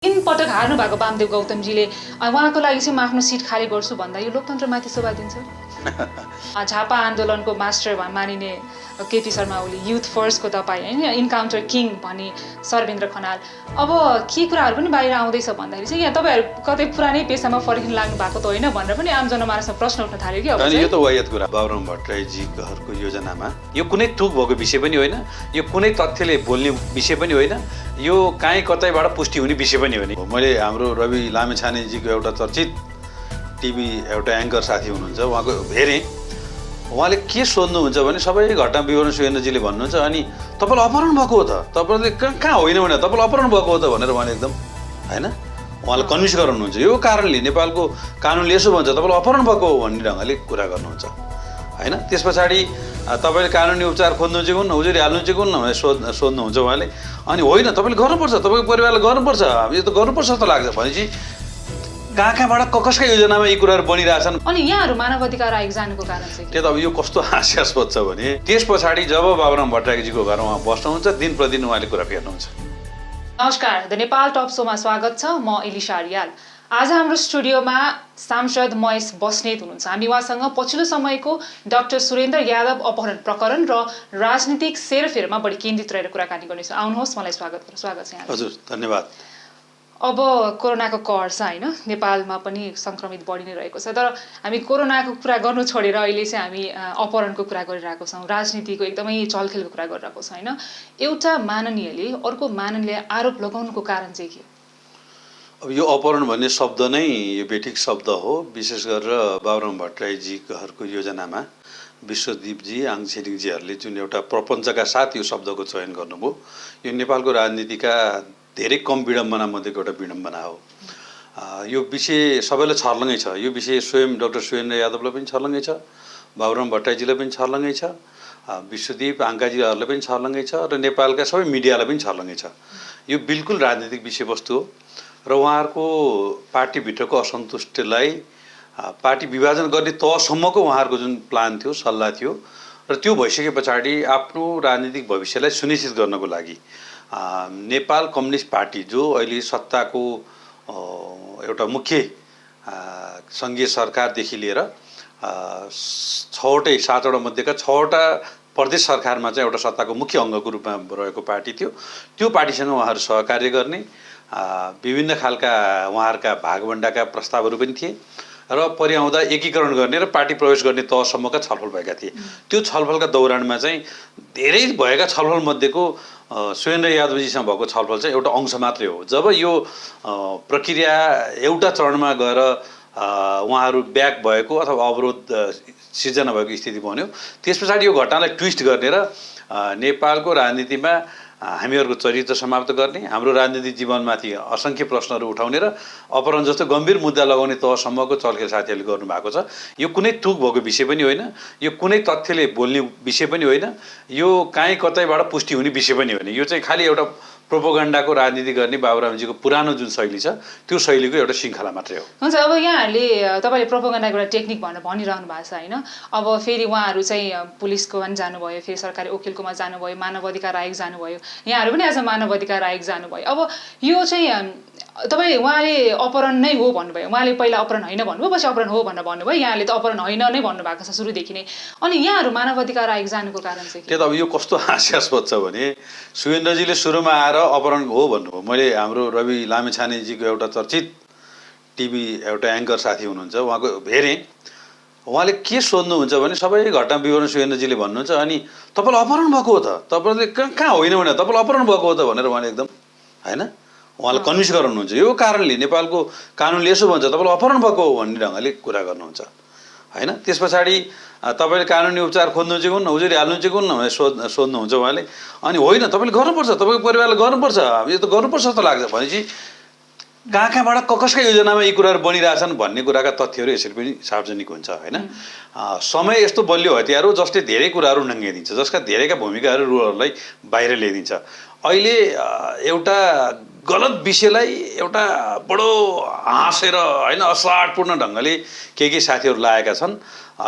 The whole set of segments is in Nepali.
तीन पटक हार्नु भएको वामदेव गौतमजीले उहाँको लागि चाहिँ म आफ्नो सिट खाली गर्छु भन्दा यो लोकतन्त्रमाथि शोभा दिन्छ। झापा आन्दोलनको मास्टर मानिने केपी शर्मा ओली, युथ फर्स्टको तपाईँ होइन, इन्काउन्टर किङ भन्ने सर्वेन्द्र खनाल, अब के कुराहरू पनि बाहिर आउँदैछ भन्दाखेरि चाहिँ यहाँ तपाईँहरू कतै पुरानै पेसामा फर्किन लाग्नु भएको त होइन भनेर पनि आम जनमानसमा प्रश्न उठ्न थाल्यो कि। अब यो त वायत कुरा। बाबुराम भट्टराईजीहरूको योजनामा यो कुनै तुक भएको विषय पनि होइन, यो कुनै तथ्यले बोल्ने विषय पनि होइन, यो काहीँ कतैबाट पुष्टि हुने विषय पनि होइन। मैले हाम्रो रवि लामेछानेजीको एउटा चर्चित टिभी एउटा एङ्कर साथी हुनुहुन्छ, उहाँको हेरेँ। उहाँले के सोध्नुहुन्छ भने सबै घटना विवरण सुरेन्द्रजीले भन्नुहुन्छ, अनि तपाईँलाई अपहरण भएको हो त, तपाईँले कहाँ होइन भने तपाईँलाई अपहरण भएको हो त भनेर उहाँले एकदम होइन उहाँलाई कन्भिन्स गराउनुहुन्छ। यो कारणले नेपालको कानुनले यसो भन्छ, तपाईँलाई अपहरण भएको हो भन्ने ढङ्गले कुरा गर्नुहुन्छ होइन। त्यस पछाडि तपाईँले कानुनी उपचार खोज्नु चाहिँ कुन, उजुरी हाल्नु चाहिँ कुन भनेर सोध्नुहुन्छ उहाँले। अनि होइन तपाईँले गर्नुपर्छ, तपाईँको परिवारले गर्नुपर्छ, यो त गर्नुपर्छ जस्तो लाग्छ भनेपछि कहाँबाट कसका योजनामा यी कुराहरू बनिरहेछन्। अनि यहाँहरू मानव अधिकार आयोग जानुको कारण चाहिँ त्यो त अब यो कस्तो हास्यास्पद छ भने त्यस पछाडि जब बाबुराम भट्टराईजीको घरमा उहाँ बस्नुहुन्छ दिन प्रतिदिन उहाँले कुरा फेर्नुहुन्छ। नमस्कार, द नेपाल टप सोमा स्वागत छ। म इलिसा रियाल। आज हाम्रो स्टुडियोमा सांसद महेश बस्नेत हुनुहुन्छ। हामी उहाँसँग पछिल्लो समयको डाक्टर सुरेन्द्र यादव अपहरण प्रकरण र राजनीतिक सेरफेरमा बढी केन्द्रित रहेर कुराकानी गर्नेछौँ। आउनुहोस्, मलाई स्वागत छ यहाँ। हजुर, धन्यवाद। अब कोरोनाको कहर छ होइन, नेपालमा पनि सङ्क्रमित बढी नै रहेको छ। तर हामी कोरोनाको कुरा गर्नु छोडेर अहिले चाहिँ हामी अपहरणको कुरा गरिरहेको छौँ, राजनीतिको एकदमै चलखेलको कुरा गरिरहेको छौँ होइन। एउटा माननीयले अर्को माननीय आरोप लगाउनुको कारण चाहिँ के? अब यो अपहरण भन्ने शब्द नै यो बेठिक शब्द हो। विशेष गरेर बाबुराम भट्टराईजीहरूको योजनामा विश्वदीपजी, आङ छिरिङजीहरूले जुन एउटा प्रपञ्चका साथ यो शब्दको चयन गर्नुभयो, यो नेपालको राजनीतिका धेरै कम विडम्बना मध्येको एउटा विडम्बना हो। यो विषय सबैलाई छर्लङ्गै छ। यो विषय स्वयं डाक्टर सुरेन्द्र यादवलाई पनि छर्लङ्गै छ, बाबुराम भट्टराईजीलाई पनि छर्लङ्गै छ, विश्वदीप आङ्काजीहरूलाई पनि छर्लङ्गै छ र नेपालका सबै मिडियालाई पनि छर्लङ्गै छ। यो बिल्कुल राजनीतिक विषयवस्तु हो र उहाँहरूको पार्टीभित्रको असन्तुष्टिलाई पार्टी विभाजन गर्ने तहसम्मको उहाँहरूको जुन प्लान थियो, सल्लाह थियो र त्यो भइसके पछाडि आफ्नो राजनीतिक भविष्यलाई सुनिश्चित गर्नको लागि नेपाल कम्युनिस्ट पार्टी जो अहिले सत्ताको एउटा मुख्य सङ्घीय सरकारदेखि लिएर 7वटा मध्येका 6वटा प्रदेश सरकारमा चाहिँ एउटा सत्ताको मुख्य अङ्गको रूपमा रहेको पार्टी थियो। त्यो पार्टीसँग उहाँहरू सहकार्य गर्ने विभिन्न खालका उहाँहरूका भागभण्डाका प्रस्तावहरू पनि थिए र परिआउँदा एकीकरण गर्ने र पार्टी प्रवेश गर्ने तहसम्मका छलफल भएका थिए। त्यो छलफलका दौरानमा चाहिँ धेरै भएका छलफल मध्येको सुरेन्द्र यादवजीसँग भएको छलफल चाहिँ एउटा अंश मात्रै हो। जब यो प्रक्रिया एउटा चरणमा गएर उहाँहरू ब्याक भएको अथवा अवरोध सिर्जना भएको स्थिति बन्यो, त्यस पछाडि यो घटनालाई ट्विस्ट गर्ने र नेपालको राजनीतिमा हामीहरूको चरित्र समाप्त गर्ने, हाम्रो राजनीतिक जीवनमाथि असङ्ख्य प्रश्नहरू उठाउने र अपहरण जस्तो गम्भीर मुद्दा लगाउने तहसम्मको चलखेल साथीहरूले गर्नुभएको छ। यो कुनै तुक भएको विषय पनि होइन, यो कुनै तथ्यले बोल्ने विषय पनि होइन, यो काहीँ कतैबाट पुष्टि हुने विषय पनि होइन। यो चाहिँ खालि एउटा प्रोपोगन्डाको राजनीति गर्ने बाबुरामजीको पुरानो जुन शैली छ त्यो शैलीको एउटा श्रृङ्खला मात्रै हो। हुन्छ, अब यहाँहरूले तपाईँले प्रोपोगन्डाको एउटा टेक्निक भनेर भनिरहनु भएको छ होइन। अब फेरि उहाँहरू चाहिँ पुलिसको पनि जानुभयो, फेरि सरकारी वकिलकोमा जानुभयो, मानव अधिकार आयोग जानुभयो, यहाँहरू पनि आज मानव अधिकार आयोग जानुभयो। अब यो चाहिँ तपाईँ उहाँले अपहरण नै हो भन्नुभयो, उहाँले पहिला अपहरण होइन भन्नुभयो, पछि अपहरण हो भनेर भन्नुभयो, यहाँले त अपहरण होइन नै भन्नुभएको छ सुरुदेखि नै। अनि यहाँहरू मानव अधिकार आयोग जानुको कारण चाहिँ त्यो त अब यो कस्तो हास्यास्पद छ भने सुरेन्द्रजीले सुरुमा आएर अपहरण हो भन्नुभयो। मैले हाम्रो रवि लामेछानेजीको एउटा चर्चित टिभी एउटा एङ्कर साथी हुनुहुन्छ, उहाँको हेरेँ। उहाँले के सोध्नुहुन्छ भने सबै घटना विवरण सुरेन्द्रजीले भन्नुहुन्छ, अनि तपाईँलाई अपहरण भएको हो त, तपाईँले कहाँ होइन भने तपाईँलाई अपहरण भएको हो त भनेर उहाँले एकदम होइन उहाँलाई कन्भिन्स गराउनुहुन्छ। यो कारणले नेपालको कानुनले यसो भन्छ, तपाईँलाई अपहरण भएको हो भन्ने ढङ्गले कुरा गर्नुहुन्छ होइन। त्यस पछाडि तपाईँले कानुनी उपचार खोज्नु चाहिँ कुन, उजुरी हाल्नु चाहिँ कुन भनेर सोध्नुहुन्छ उहाँले। अनि होइन तपाईँले गर्नुपर्छ, तपाईँको परिवारले गर्नुपर्छ, यो त गर्नुपर्छ जस्तो लाग्छ भनेपछि कहाँबाट कसका योजनामा यी कुराहरू बनिरहेछन् भन्ने कुराका तथ्यहरू यसरी पनि सार्वजनिक हुन्छ होइन। समय यस्तो बलियो हतियार हो जसले धेरै कुराहरू नङ्गाइदिन्छ, जसका धेरैका भूमिकाहरूलाई बाहिर ल्याइदिन्छ। अहिले एउटा गलत विषयलाई एउटा बडो हाँसेर होइन असाडपूर्ण ढङ्गले केही साथीहरू लागेका छन्।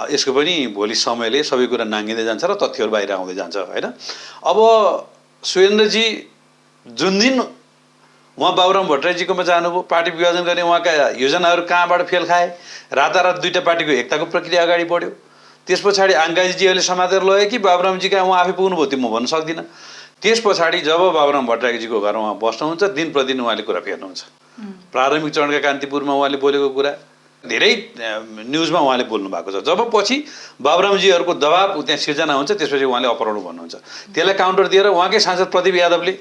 यसको पनि भोलि समयले सबै कुरा नाङ्गिँदै जान्छ र तथ्यहरू बाहिर आउँदै जान्छ होइन। अब सुरेन्द्रजी जुन दिन उहाँ बाबुराम भट्टराईजीकोमा जानुभयो, पार्टी विभाजन गर्ने उहाँका योजनाहरू कहाँबाट फेल खाए, रातारात दुईटा पार्टीको एकताको प्रक्रिया अगाडि बढ्यो। त्यस पछाडि आङ्गाजीजीहरूले समातेर लगे कि बाबुरामजी कहाँ उहाँ आफै पुग्नुभयो त्यो म भन्न सक्दिनँ। त्यस पछाडि जब बाबुराम भट्टराईजीको घरमा उहाँ बस्नुहुन्छ, दिन प्रतिदिन उहाँले कुरा फेर्नुहुन्छ। प्रारम्भिक चरणका कान्तिपुरमा उहाँले बोलेको कुरा धेरै न्युजमा उहाँले बोल्नु भएको छ। जब पछि बाबुरामजीहरूको दबाब त्यहाँ सिर्जना हुन्छ, त्यसपछि उहाँले अपहरण भन्नुहुन्छ। त्यसलाई काउन्टर दिएर उहाँकै सांसद प्रदीप यादवले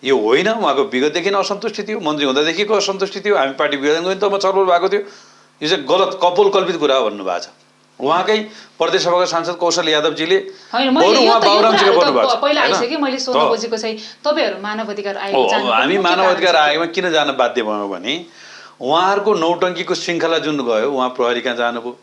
यो होइन, उहाँको विगतदेखि नै असन्तुष्टि थियो, मन्त्री हुँदादेखिको असन्तुष्टि थियो, हामी पार्टी विभाजन गर्ने तब छलफल भएको थियो, यो चाहिँ गलत कल्पित कुरा हो भन्नुभएको छ। उहाँकै प्रदेशसभाको सांसद कौशल यादवजीले हामी मानव अधिकार आयोगमा किन जान बाध्य भयौँ भने उहाँहरूको नौटङ्कीको श्रृङ्खला जुन गयो, उहाँ प्रहरी कहाँ जानुभयो,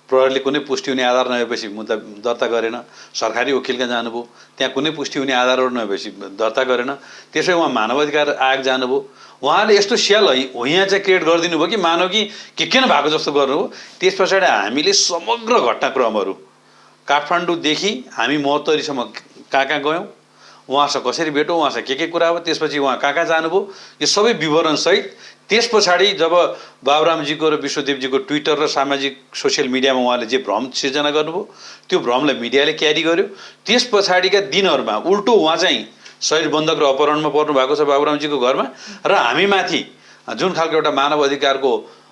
प्रहरीले कुनै पुष्टि हुने आधार नभएपछि मुद्दा दर्ता गरेन, सरकारी वकिल कहाँ जानुभयो, त्यहाँ कुनै पुष्टि हुने आधारहरू नभएपछि दर्ता गरेन, त्यसै उहाँ मानव अधिकार आयोग जानुभयो। उहाँले यस्तो स्याल यहाँ चाहिँ क्रिएट गरिदिनु भयो कि मानव कि के किन भएको जस्तो गर्नुभयो। त्यस पछाडि हामीले समग्र घटनाक्रमहरू काठमाडौँदेखि हामी महोत्तरीसम्म कहाँ कहाँ गयौँ, उहाँसँग कसरी भेटौँ, उहाँसँग के कुरा हो, त्यसपछि उहाँ कहाँ कहाँ जानुभयो, यो सबै विवरणसहित त्यस पछाडि जब बाबुरामजीको र विश्वदेवजीको ट्विटर र सामाजिक सोसियल मिडियामा उहाँले जे भ्रम सिर्जना गर्नुभयो, त्यो भ्रमलाई मिडियाले क्यारी गर्यो। त्यस पछाडिका दिनहरूमा उल्टो उहाँ चाहिँ शरीर बन्धक र अपहरणमा पर्नु भएको छ बाबुरामजीको घरमा, र हामीमाथि जुन खालको एउटा मानव अधिकारको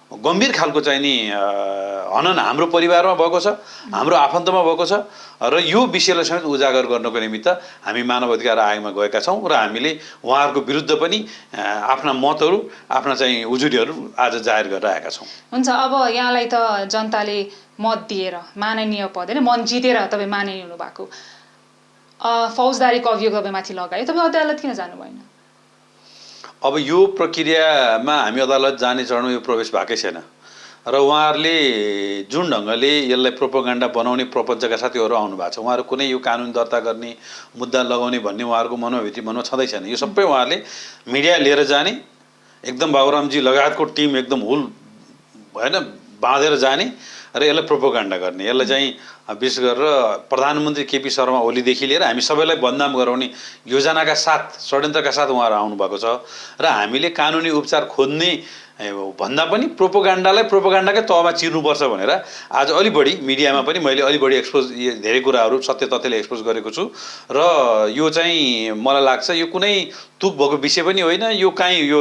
गम्भीर खालको चाहिँ नि हनन हाम्रो परिवारमा भएको छ, हाम्रो आफन्तमा भएको छ, र यो विषयलाई समेत उजागर गर्नको निमित्त हामी मानव अधिकार आयोगमा गएका छौँ र हामीले उहाँहरूको विरुद्ध पनि आफ्ना मतहरू, आफ्ना चाहिँ उजुरीहरू आज जाहेर गरेर आएका छौँ। हुन्छ, अब यहाँलाई त जनताले मत दिएर माननीय पद होइन, मन जितेर तपाईँ माननीय हुनुभएको, फौजदारीको अभियोग तपाईँमाथि लगायो, तपाईँ अदालत किन जानु भएन? अब यो प्रक्रियामा हामी अदालत जाने चरणमा यो प्रवेश भएकै छैन, र उहाँहरूले जुन ढङ्गले यसलाई प्रोपोगन्डा बनाउने प्रपञ्चका साथीहरू आउनु भएको छ, उहाँहरू कुनै यो कानुन दर्ता गर्ने, मुद्दा लगाउने भन्ने उहाँहरूको मनमा छँदै छैन। यो सबै उहाँहरूले मिडिया लिएर जाने, एकदम बाबुरामजी लगायतको टिम एकदम हुल होइन बाँधेर जाने र यसलाई प्रोपोगन्डा गर्ने, यसलाई चाहिँ विशेष गरेर प्रधानमन्त्री केपी शर्मा ओलीदेखि लिएर हामी सबैलाई बदनाम गराउने योजनाका साथ, षड्यन्त्रका साथ उहाँहरू आउनुभएको छ, र हामीले कानुनी उपचार खोज्ने भन्दा पनि प्रोपोगन्डालाई प्रोपोगन्डाकै तहमा चिर्नुपर्छ भनेर आज अलि बढी मिडियामा पनि मैले अलि बढी एक्सपोज धेरै कुराहरू सत्य तथ्यले एक्सपोज गरेको छु, र यो चाहिँ मलाई लाग्छ यो कुनै तुक भएको विषय पनि होइन, यो काहीँ यो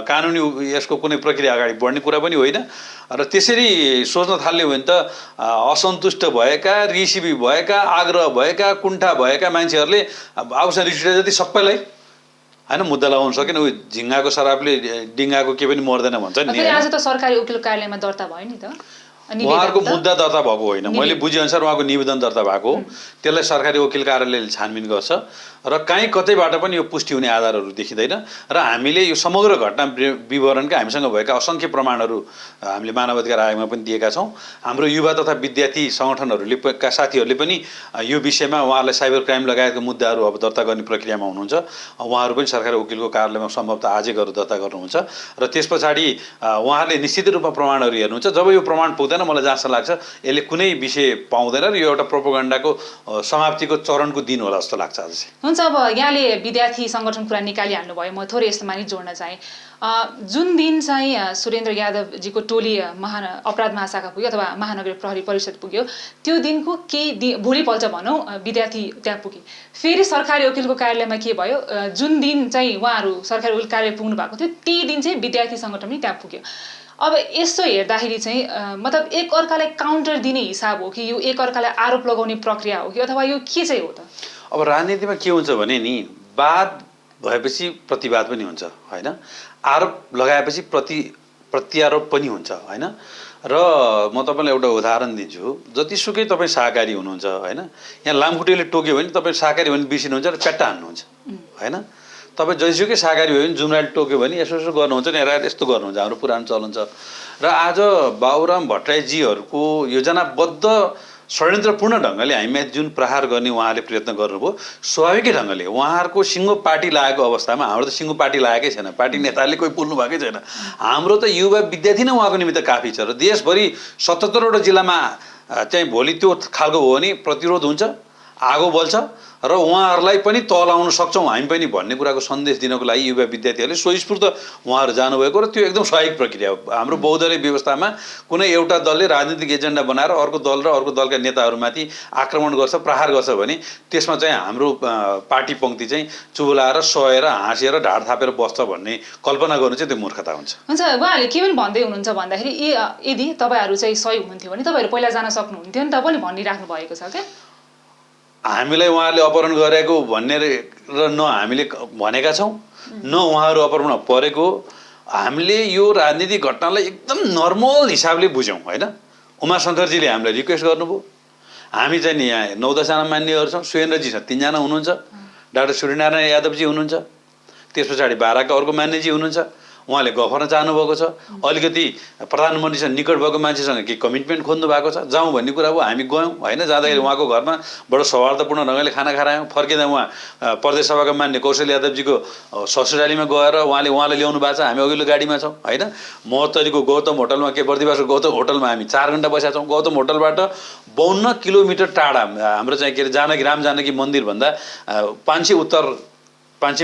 कानुनी यसको कुनै प्रक्रिया अगाडि बढ्ने कुरा पनि होइन। र त्यसरी सोच्न थाल्यो भने त असन्तुष्ट भएका, रिसिभी भएका, आग्रह भएका, कुण्ठा भएका मान्छेहरूले आउँछ रिसिटा जति सबैलाई होइन मुद्दा लगाउन सकेन। उयो झिङ्गाको शराबले डिङ्गाको के पनि मर्दैन भन्छ नि। आज त सरकारी वकिल कार्यालयमा दर्ता भयो नि त, उहाँहरूको मुद्दा दर्ता भएको होइन, मैले बुझेअनुसार उहाँको निवेदन दर्ता भएको हो, त्यसलाई सरकारी वकिल कार्यालयले छानबिन गर्छ, र काहीँ कतैबाट पनि यो पुष्टि हुने आधारहरू देखिँदैन। र हामीले यो समग्र घटना विवरणका हामीसँग भएका असङ्ख्य प्रमाणहरू हामीले मानव अधिकार आयोगमा पनि दिएका छौँ। हाम्रो युवा तथा विद्यार्थी सङ्गठनहरूले का साथीहरूले पनि यो विषयमा उहाँहरूलाई साइबर क्राइम लगायतका मुद्दाहरू अब दर्ता गर्ने प्रक्रियामा हुनुहुन्छ। उहाँहरू पनि सरकारी वकिलको कार्यालयमा सम्भवतः आजै गरेर दर्ता गर्नुहुन्छ, र त्यस पछाडि उहाँहरूले निश्चित रूपमा प्रमाणहरू हेर्नुहुन्छ। जब यो प्रमाण पुग्दैन, मलाई जहाँसम्म लाग्छ यसले कुनै विषय पाउँदैन, र यो एउटा प्रोपोगन्डाको समाप्तिको चरणको दिन होला जस्तो लाग्छ आज चाहिँ। हुन्छ, अब यहाँले विद्यार्थी सङ्गठन कुरा निकालिहाल्नु भयो, म थोरै यसमा नि जोड्न चाहेँ। जुन दिन चाहिँ सुरेन्द्र यादवजीको टोली अपराध महाशाखा पुग्यो अथवा महानगर प्रहरी परिषद पुग्यो, त्यो दिनको केही भोलिपल्ट भनौँ विद्यार्थी त्यहाँ पुगे, फेरि सरकारी वकिलको कार्यालयमा के भयो, जुन दिन चाहिँ उहाँहरू सरकारी वकिल कार्यालय पुग्नु भएको थियो त्यही दिन चाहिँ विद्यार्थी सङ्गठन पनि त्यहाँ पुग्यो। अब यसो हेर्दाखेरि चाहिँ मतलब एक अर्कालाई काउन्टर दिने हिसाब हो कि यो एक अर्कालाई आरोप लगाउने प्रक्रिया हो कि अथवा यो के चाहिँ हो त? अब राजनीतिमा के हुन्छ भने नि, वाद भएपछि प्रतिवाद पनि हुन्छ होइन, आरोप लगाएपछि प्रत्यारोप पनि हुन्छ होइन। र म तपाईँलाई एउटा उदाहरण दिन्छु, जतिसुकै तपाईँ शाकाहारी हुनुहुन्छ होइन, यहाँ लामखुट्टेले टोक्यो भने तपाईँ शाकाहारी भने बिर्सिनुहुन्छ र च्याट्टा हान्नुहुन्छ होइन। तपाईँ जतिसुकै शाकाहारी भयो भने जुम्राले टोक्यो भने यसो यसो गर्नुहुन्छ नि, हेरेर यस्तो गर्नुहुन्छ, हाम्रो पुरानो चलन छ। र आज बाबुराम भट्टराईजीहरूको योजनाबद्ध षड्यन्त्रपूर्ण ढङ्गले हामीमाथि जुन प्रहार गर्ने उहाँले प्रयत्न गर्नुभयो, स्वाभाविकै ढङ्गले उहाँहरूको सिङ्गो पार्टी लागेको अवस्थामा, हाम्रो त सिङ्गो पार्टी लागेकै छैन, पार्टी नेताले कोही बोल्नु भएकै छैन, हाम्रो त युवा विद्यार्थी नै उहाँको निमित्त काफी छ। र देशभरि 77वटा जिल्लामा चाहिँ भोलि त्यो खालको हो भने प्रतिरोध हुन्छ, आगो बल्छ र उहाँहरूलाई पनि तल आउन सक्छौँ हामी पनि भन्ने कुराको सन्देश दिनको लागि युवा विद्यार्थीहरूले स्वस्फूर्त उहाँहरू जानुभएको र त्यो एकदम स्वाभाविक प्रक्रिया हो। हाम्रो बहुदलीय व्यवस्थामा कुनै एउटा दलले राजनीतिक एजेन्डा बनाएर अर्को दल र अर्को दलका नेताहरूमाथि आक्रमण गर्छ, प्रहार गर्छ भने त्यसमा चाहिँ हाम्रो पार्टी पङ्क्ति चाहिँ चुबुलाएर सहेर हाँसेर ढाड थापेर बस्छ भन्ने कल्पना गर्नु चाहिँ त्यो मूर्खता हुन्छ। हुन्छ, उहाँहरूले के पनि भन्दै हुनुहुन्छ भन्दाखेरि यदि तपाईँहरू चाहिँ सही हुनुहुन्थ्यो भने तपाईँहरू पहिला जान सक्नुहुन्थ्यो नि त पनि भनिराख्नु भएको छ क्या। हामीलाई उहाँहरूले अपहरण गरेको भन्ने र न हामीले भनेका छौँ न उहाँहरू अपहरणमा परेको। हामीले यो राजनीतिक घटनालाई एकदम नर्मल हिसाबले बुझ्यौँ होइन। उमाशङ्करजीले हामीलाई रिक्वेस्ट गर्नुभयो, हामी चाहिँ नि यहाँ 9-10 जना मान्नेहरू छौँ। सुरेन्द्रजी छ, 3 जना हुनुहुन्छ, डाक्टर सूर्यनारायण यादवजी हुनुहुन्छ, त्यस पछाडि बाराका अर्को मान्यजी हुनुहुन्छ, उहाँले गफर्न चाहनुभएको छ। अलिकति प्रधानमन्त्रीसँग निकट भएको मान्छेसँग केही कमिटमेन्ट खोज्नु भएको छ, जाउँ भन्ने कुरा हो। हामी गयौँ होइन। जाँदाखेरि उहाँको घरमा बडो सौहार्दपूर्ण ढङ्गले खाना खाएर आयौँ। फर्किँदा उहाँ प्रदेश सभाका मान्य कौशल यादवजीको ससुरालीमा गएर उहाँले ल्याउनु भएको छ। हामी अघिल्लो गाडीमा छौँ होइन। महोत्तरीको गौतम होटलमा बर्दिवासको गौतम होटलमा हामी 4 घन्टा बसेका छौँ। गौतम होटलबाट 52 किलोमिटर टाढा हाम्रो चाहिँ के अरे राम जानकी मन्दिरभन्दा 500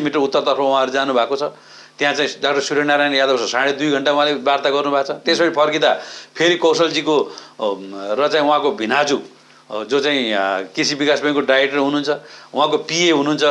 मिटर उत्तरतर्फ उहाँहरू जानुभएको छ। त्यहाँ चाहिँ डाक्टर सूर्यनारायण यादवसँग 2.5 घन्टा उहाँले वार्ता गर्नुभएको छ। त्यसपछि फर्किँदा फेरि कौशलजीको र चाहिँ उहाँको भिनाजु जो चाहिँ कृषि विकास ब्याङ्कको डाइरेक्टर हुनुहुन्छ, उहाँको पिए हुनुहुन्छ,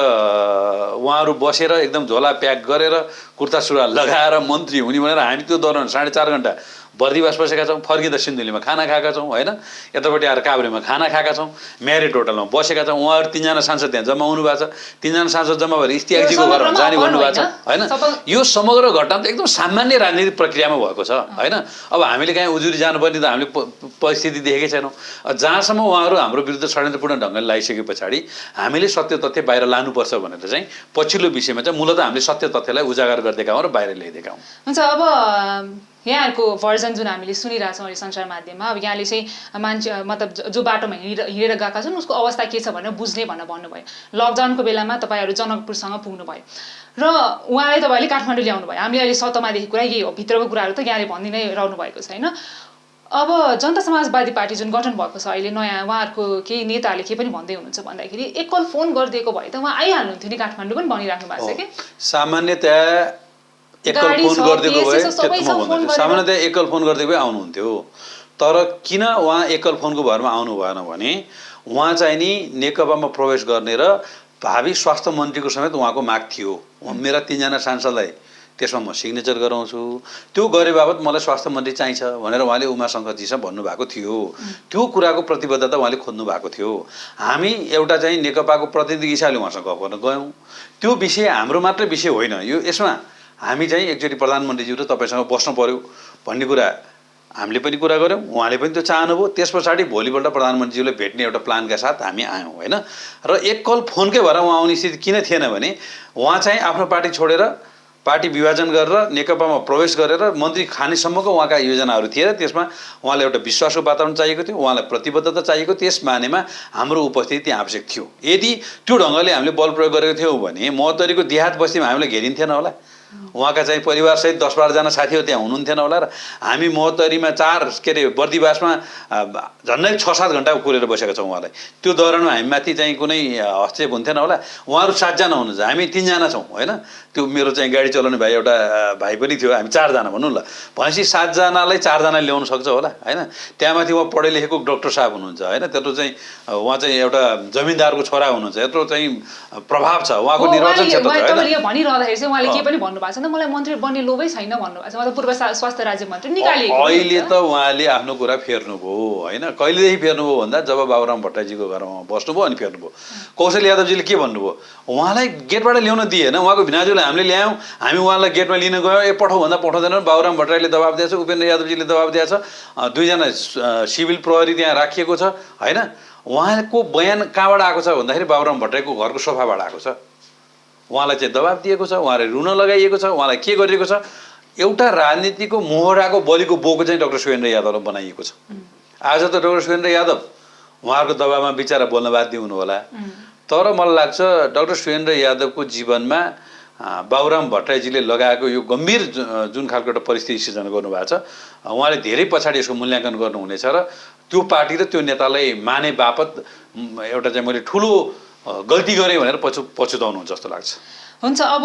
उहाँहरू बसेर एकदम झोला प्याक गरेर कुर्ता सुरुवाल लगाएर मन्त्री हुने भनेर हामी त्यो दौरान 4.5 घन्टा बर्दिवास बसेका छौँ। फर्किँदा सिन्धुलीमा खाना खाएका छौँ होइन। यतापट्टि आएर काभ्रेमा खाना खाएका छौँ। म्यारिट होटलमा बसेका छौँ। उहाँहरू 3 जना सांसद त्यहाँ जम्मा हुनु भएको छ। 3 जना सांसद जम्मा भएर इस्तियाकजीको घरमा जाने गर्नुभएको छ होइन। यो समग्र घटना त एकदम सामान्य राजनीतिक प्रक्रियामा भएको छ होइन। अब हामीले कहीँ उजुरी जानुपर्ने त हामीले परिस्थिति देखेकै छैनौँ। जहाँसम्म उहाँहरू हाम्रो विरुद्ध षड्यन्त्रपूर्ण ढङ्गले लगाइसके पछाडि हामीले सत्य तथ्य बाहिर लानुपर्छ भनेर चाहिँ पछिल्लो विषयमा चाहिँ मूलत हामीले सत्य तथ्यलाई उजागर गरिदिएका हौँ र बाहिर ल्याइदिएका हौँ। हुन्छ, अब यहाँहरूको भर्जन जुन हामीले सुनिरहेछौँ अहिले सञ्चार माध्यममा, अब यहाँले चाहिँ मान्छे मतलब जो बाटोमा हिँडेर गएका छन् उसको अवस्था के छ भनेर बुझ्ने भनेर भन्नुभयो। लकडाउनको बेलामा तपाईँहरू जनकपुरसँग पुग्नुभयो र उहाँलाई तपाईँले काठमाडौँ ल्याउनु भयो। हामीले अहिले सतमादेखि कुरा यही हो, भित्रको कुराहरू त यहाँले भनिदिइ नै रहनु भएको छैन। अब जनता समाजवादी पार्टी जुन गठन भएको छ अहिले नयाँ, उहाँहरूको केही नेताहरूले के पनि भन्दै हुनुहुन्छ भन्दाखेरि एकल फोन गरिदिएको भए त उहाँ आइहाल्नुहुन्थ्यो नि काठमाडौँ पनि भनिराख्नु भएको छ कि। सामान्यतया एकल फोन गरिदिएको भए सामान्यतया एकल फोन गरिदिएको भए आउनुहुन्थ्यो। तर किन उहाँ एकल फोनको भरमा आउनु भएन भने उहाँ चाहिँ नि नेकपामा प्रवेश गर्ने र भावी स्वास्थ्य मन्त्रीको समेत उहाँको माग थियो। मेरा 3 जना सांसदलाई त्यसमा म सिग्नेचर गराउँछु, त्यो गरे बाबत मलाई स्वास्थ्य मन्त्री चाहिन्छ भनेर उहाँले उमाशङ्करजीसँग भन्नुभएको थियो। त्यो कुराको प्रतिबद्धता उहाँले खोज्नु भएको थियो। हामी एउटा चाहिँ नेकपाको प्रतिनिधि हिसाबले उहाँसँग गफ गर्न गयौँ। त्यो विषय हाम्रो मात्रै विषय होइन। यसमा हामी चाहिँ एकचोटि प्रधानमन्त्रीज्यू र तपाईँसँग बस्नु पर्यो भन्ने कुरा हामीले पनि कुरा गऱ्यौँ, उहाँले पनि त्यो चाहनुभयो। त्यस पछाडि भोलिपल्ट प्रधानमन्त्रीज्यूले भेट्ने एउटा प्लानका साथ हामी आयौँ होइन। र एकल फोनकै भएर उहाँ आउने स्थिति किन थिएन भने उहाँ चाहिँ आफ्नो पार्टी छोडेर पार्टी विभाजन गरेर नेकपामा प्रवेश गरेर मन्त्री खानेसम्मको उहाँका योजनाहरू थिए र त्यसमा उहाँलाई एउटा विश्वासको वातावरण चाहिएको थियो, उहाँलाई प्रतिबद्धता चाहिएको। त्यस मानेमा हाम्रो उपस्थिति त्यहाँ आवश्यक थियो। यदि त्यो ढङ्गले हामीले बल प्रयोग गरेको थियौँ भने महोत्तरीको देहात बस्तीमा हामीलाई घेरिन्थेन होला। उहाँका चाहिँ परिवारसहित 10-12 जना साथीहरू त्यहाँ हुनुहुन्थेन होला र हामी महोत्तरीमा बर्दिवासमा झन्डै 6-7 घन्टा कुरेर बसेका छौँ उहाँलाई। त्यो दौरानमा हामीमाथि चाहिँ कुनै हस्तक्षेप हुन्थेन होला। उहाँहरू 7 जना हुनुहुन्छ, हामी 3 जना छौँ होइन। त्यो मेरो चाहिँ गाडी चलाउने भाइ एउटा भाइ पनि थियो, हामी 4 जना भनौँ ल। भनेपछि 7 जनालाई 4 जना ल्याउन सक्छ होला होइन। त्यहाँमाथि उहाँ पढे लेखेको डाक्टर साहब हुनुहुन्छ होइन। त्यत्रो चाहिँ उहाँ चाहिँ एउटा जमिनदारको छोरा हुनुहुन्छ। यत्रो चाहिँ प्रभाव छ उहाँको निर्वाचन क्षेत्र होइन। भनिरहँदाखेरि चाहिँ उहाँले के पनि भन्नु भएको छैन, मलाई मन्त्री बन्ने लोभै छैन भन्नुभएको छ। मतलब पूर्व स्वास्थ्य राज्य मन्त्री निकालिएको। अहिले त उहाँले आफ्नो कुरा फेर्नुभयो होइन। कहिलेदेखि फेर्नुभयो भन्दा जब बाबुराम भट्टराईजीको घरमा बस्नुभयो अनि फेर्नुभयो। कौशल यादवजीले के भन्नुभयो, उहाँलाई गेटबाट ल्याउन दिएन, उहाँको भिनाजुलाई हामीले ल्यायौँ, हामी उहाँलाई गेटमा लिन गयौँ, पठाउँ भन्दा पठाउँदैन। बाबुराम भट्टराईले दबाब दिएछ, उपेन्द्र यादवजीले दबाब दिएछ, 2 जना सिभिल प्रहरी त्यहाँ राखिएको छ होइन। उहाँको बयान कहाँबाट आएको छ भन्दाखेरि बाबुराम भट्टराईको घरको सोफाबाट आएको छ। उहाँलाई चाहिँ दबाब दिएको छ, उहाँले रुन लगाइएको छ, उहाँलाई के गरिएको छ। एउटा राजनीतिको मोहराको बलिको बोको चाहिँ डाक्टर सुरेन्द्र यादवलाई बनाइएको छ। आज त डाक्टर सुरेन्द्र यादव उहाँहरूको दबाबमा बिचरा बोल्न बाध्य हुनु होला। तर मलाई लाग्छ डाक्टर सुरेन्द्र यादवको जीवनमा बाबुराम भट्टराईजीले लगाएको यो गम्भीर जुन खालको एउटा परिस्थिति सिर्जना गर्नुभएको छ, उहाँले धेरै पछाडि यसको मूल्याङ्कन गर्नुहुनेछ र त्यो पार्टी र त्यो नेतालाई माने बापत एउटा चाहिँ मैले ठुलो गल्ती गरेँ भनेर पछुताउनुहुन्छ जस्तो लाग्छ। हुन्छ, अब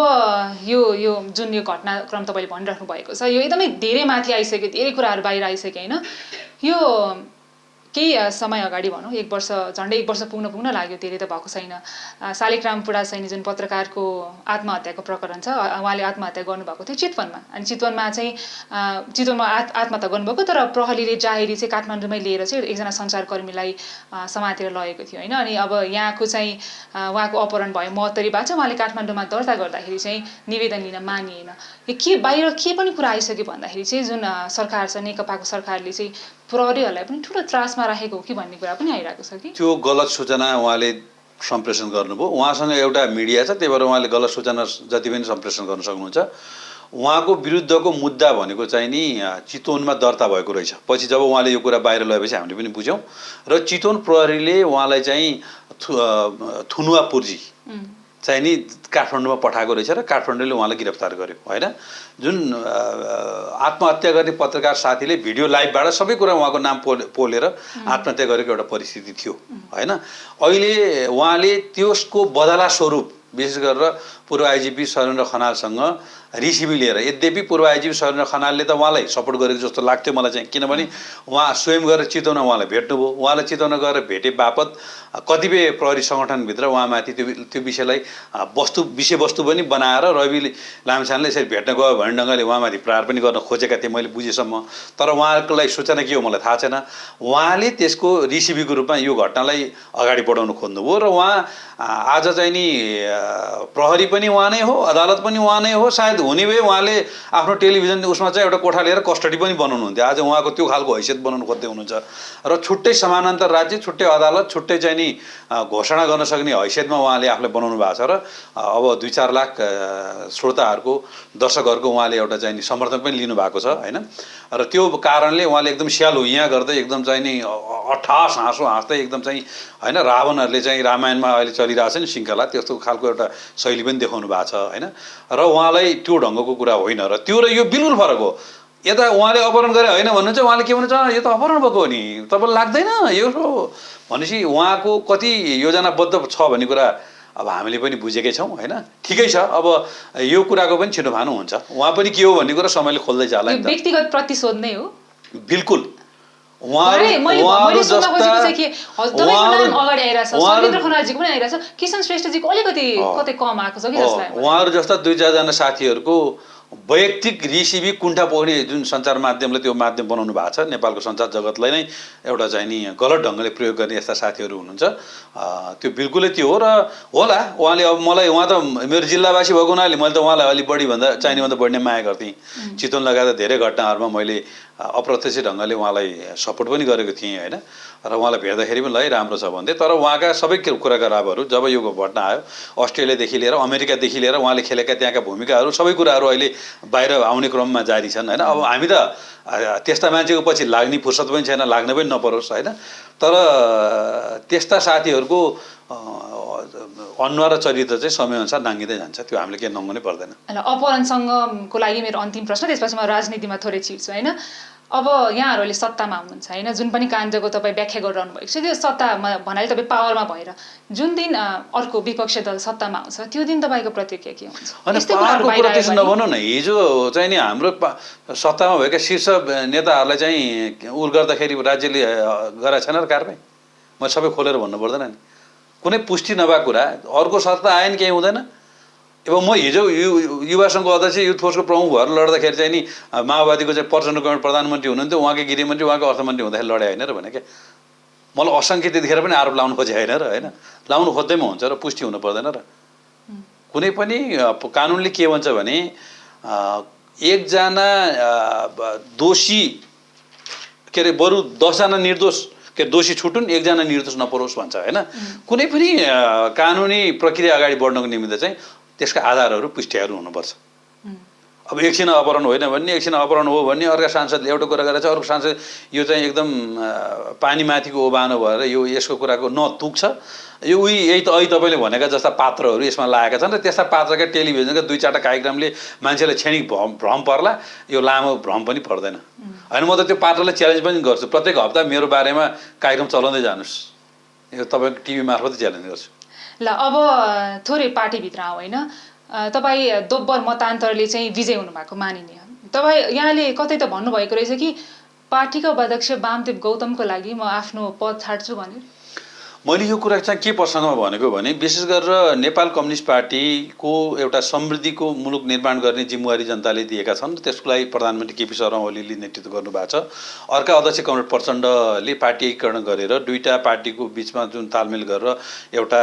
यो जुन यो घटनाक्रम तपाईँले भनिराख्नु भएको छ, यो एकदमै धेरै माथि आइसक्यो, धेरै कुराहरू बाहिर आइसक्यो होइन। यो केही समय अगाडि भनौँ, झन्डै 1 वर्ष पुग्न लाग्यो, धेरै त भएको छैन। शालिग्राम पुडासैनी जुन पत्रकारको आत्महत्याको प्रकरण छ, उहाँले आत्महत्या गर्नुभएको थियो चितवनमा। अनि चितवनमा आत्महत्या गर्नुभएको, तर प्रहरीले जाहेरी चाहिँ काठमाडौँमै लिएर चाहिँ एकजना सञ्चारकर्मीलाई समातेर लगेको थियो होइन। अनि अब यहाँको चाहिँ उहाँको अपहरण भयो, महोत्तरी भएको छ, उहाँले काठमाडौँमा दर्ता गर्दाखेरि चाहिँ निवेदन लिन मानिएन। यो के बाहिर के पनि कुरा आइसक्यो भन्दाखेरि चाहिँ जुन सरकार छ, नेकपाको सरकारले चाहिँ प्रहरीहरूलाई पनि ठुलो त्रासमा राखेको हो कि भन्ने कुरा पनि आइरहेको छ कि त्यो गलत सूचना उहाँले सम्प्रेषण गर्नुभयो। उहाँसँग एउटा मिडिया छ, त्यही भएर उहाँले गलत सूचना जति पनि सम्प्रेषण गर्न सक्नुहुन्छ। उहाँको विरुद्धको मुद्दा भनेको चाहिँ नि चितवनमा दर्ता भएको रहेछ। पछि जब उहाँले यो कुरा बाहिर लगेपछि हामीले पनि बुझ्यौँ र चितवन प्रहरीले उहाँलाई चाहिँ थुनुवा पुर्जी चाहिँ नि काठमाडौँमा पठाएको रहेछ र काठमाडौँले उहाँलाई गिरफ्तार गर्यो होइन। जुन आत्महत्या गर्ने पत्रकार साथीले भिडियो लाइभबाट सबै कुरा उहाँको नाम पोलेर आत्महत्या गरेको एउटा परिस्थिति थियो होइन। अहिले उहाँले त्यसको बदला स्वरूप विशेष गरेर पूर्व आइजिपी शैलेन्द्र खनालसँग रिसिभी लिएर, यद्यपि पूर्व आइजिपी शैलेन्द्र खनालले त उहाँलाई सपोर्ट गरेको जस्तो लाग्थ्यो मलाई चाहिँ, किनभने उहाँ स्वयं गएर चितवनमा उहाँलाई भेट्नुभयो। उहाँलाई चितवनमा गएर भेटे बापत कतिपय प्रहरी सङ्गठनभित्र उहाँमाथि त्यो विषयलाई विषयवस्तु पनि बनाएर रवि लामिछानेले यसरी भेट्न गयो भन्ने ढङ्गले उहाँमाथि प्रहार पनि गर्न खोजेका थिए मैले बुझेसम्म। तर उहाँको लागि सूचना के हो मलाई थाहा छैन। उहाँले त्यसको रिसिभीको रूपमा यो घटनालाई अगाडि बढाउन खोज्नुभयो र उहाँ आज चाहिँ नि प्रहरी पनि उहाँ नै हो, अदालत पनि उहाँ नै हो। सायद हुने भए उहाँले आफ्नो टेलिभिजन उसमा चाहिँ एउटा कोठा लिएर कस्टडी पनि बनाउनुहुन्थ्यो। आज उहाँको त्यो खालको हैसियत बनाउनु खोज्दै हुनुहुन्छ र छुट्टै समानान्तर राज्य, छुट्टै अदालत, छुट्टै चाहिँ नि घोषणा गर्न सक्ने हैसियतमा उहाँले आफूलाई बनाउनु भएको छ र अब 2-4 लाख श्रोताहरूको, दर्शकहरूको उहाँले एउटा चाहिँ नि समर्थन पनि लिनुभएको छ होइन। र त्यो कारणले उहाँले एकदम स्यालो यहाँ गर्दै एकदम चाहिँ नि अट्ठास हाँसो हाँस्दै एकदम चाहिँ होइन, रावणहरूले चाहिँ रामायणमा अहिले चलिरहेको छ नि श्रृङ्खला, त्यस्तो खालको एउटा शैली पनि देखाउनु भएको छ होइन। र उहाँलाई त्यो ढङ्गको कुरा होइन र त्यो र यो बिल्कुल फरक हो। यता उहाँले अपहरण गरे होइन भन्नुहुन्छ, उहाँले के भन्नुहुन्छ, यो त अपहरण भएको हो नि, तपाईँलाई लाग्दैन यो भनेपछि उहाँको कति योजनाबद्ध छ भन्ने कुरा अब हामीले पनि बुझेकै छौँ होइन। ठिकै छ, अब यो कुराको पनि छिटो भानु हुन्छ, उहाँ पनि के हो भन्ने कुरा समयले खोल्दै जाला नि त। व्यक्तिगत प्रतिशोध नै हो बिल्कुल। उहाँहरू जस्ता 2-4 जना साथीहरूको वैयक्तिक रिसिभी कुण्ठा पोख्ने जुन सञ्चार माध्यमले त्यो माध्यम बनाउनु भएको छ, नेपालको सञ्चार जगतलाई नै एउटा चाहिँ नि गलत ढङ्गले प्रयोग गर्ने यस्ता साथीहरू हुनुहुन्छ। त्यो बिल्कुलै त्यो हो र होला उहाँले अब मलाई, उहाँ त मेरो जिल्लावासी भएको हुनाले मैले त उहाँलाई अलिक बढीभन्दा चाहिनेभन्दा बढी नै माया गर्थेँ। चितवन लगायत धेरै घटनाहरूमा मैले अप्रत्यक्ष ढङ्गले उहाँलाई सपोर्ट पनि गरेको थिएँ होइन। र उहाँलाई भेट्दाखेरि पनि ल राम्रो छ भन्दै, तर उहाँका सबै कुराका राबहरू जब यो घटना आयो, अस्ट्रेलियादेखि लिएर अमेरिकादेखि लिएर उहाँले खेलेका त्यहाँका भूमिकाहरू सबै कुराहरू अहिले बाहिर आउने क्रममा जारी छन् होइन। अब हामी त त्यस्ता मान्छेको पछि लाग्ने फुर्सद पनि छैन, लाग्न पनि नपरोस् होइन। तर त्यस्ता साथीहरूको अनुहार र चरित्र चाहिँ समयअनुसार नाङ्गिँदै जान्छ, त्यो हामीले केही नङ्गनै पर्दैन। अपहरणसँगको लागि मेरो अन्तिम प्रश्न, त्यसपछि म राजनीतिमा थोरै छिर्छु होइन। अब यहाँहरूले सत्तामा हुनुहुन्छ होइन, जुन पनि काण्डको तपाईँ व्याख्या गरिरहनु भएको छ, त्यो सत्तामा भन्नाले तपाईँ पावरमा भएर जुन दिन अर्को विपक्षी दल सत्तामा आउँछ त्यो दिन तपाईँको प्रतिक्रिया के हुन्छ? पावरको कुरा त्यसो नभनौँ न। हिजो चाहिँ नि हाम्रो सत्तामा भएका शीर्ष नेताहरूलाई चाहिँ उल गर्दाखेरि राज्यले गराएको छैन र कारबाही, म सबै खोलेर भन्नु पर्दैन नि। कुनै पुष्टि नभएको कुरा अर्को सत्ता आयो नि केही हुँदैन। अब म हिजो युवा सङ्घको अध्यक्ष, युथ फोर्सको प्रमुख भएर लड्दाखेरि चाहिँ नि माओवादीको चाहिँ प्रचण्ड गभर्मेन्ट प्रधानमन्त्री हुनुहुन्थ्यो, उहाँकै गृहमन्त्री, उहाँको अर्थमन्त्री हुँदाखेरि लडे होइन र भने क्या। मलाई असङ्ख्य त्यतिखेर पनि आरोप लाउनु खोजे होइन र होइन, लाउनु खोज्दैमा हुन्छ र पुष्टि हुनु पर्दैन र। कुनै पनि कानुनले के भन्छ भने एकजना दोषी के अरे बरु 10 जना निर्दोष के दोषी छुटुन्, 1 जना निर्दोष नपरोस् भन्छ होइन। कुनै पनि कानुनी प्रक्रिया अगाडि बढ्नको निमित्त चाहिँ त्यसका आधारहरू, पुष्टिहरू हुनुपर्छ। अब एकछिन अपहरण होइन भन्ने, एकछिन अपहरण हो भन्ने, अर्का सांसदले एउटा कुरा गरेछ, अर्को सांसद यो चाहिँ एकदम पानीमाथिको ओबानो भएर यो यसको कुराको न तुक छ, यो यही त अहिले तपाईँले भनेका जस्ता पात्रहरू यसमा लागेका छन् र त्यस्ता पात्रका टेलिभिजनका 2-4टा कार्यक्रमले मान्छेलाई क्षणिक भ्रम पर्ला, यो लामो भ्रम पनि पर्दैन। होइन, म त त्यो पात्रलाई च्यालेन्ज पनि गर्छु, प्रत्येक हप्ता मेरो बारेमा कार्यक्रम चलाउँदै जानुहोस्, यो तपाईँको टिभी मार्फत च्यालेन्ज गर्छु। ल अब थोरै पार्टीभित्र आऊ होइन, तपाईँ दोब्बर मतान्तरले चाहिँ विजय हुनुभएको मानिने, तपाईँ यहाँले कतै त भन्नुभएको रहेछ कि पार्टीका उपाध्यक्ष वामदेव गौतमको लागि म आफ्नो पद छाड्छु भनेर। मैले यो कुरा चाहिँ के प्रसङ्गमा भनेको भने विशेष गरेर नेपाल कम्युनिस्ट पार्टीको एउटा समृद्धिको मुलुक निर्माण गर्ने जिम्मेवारी जनताले दिएका छन्, त्यसको लागि प्रधानमन्त्री केपी शर्मा ओलीले नेतृत्व गर्नुभएको छ। अर्का अध्यक्ष कमरेड प्रचण्डले पार्टी एकीकरण गरेर दुईटा पार्टीको बिचमा जुन तालमेल गरेर एउटा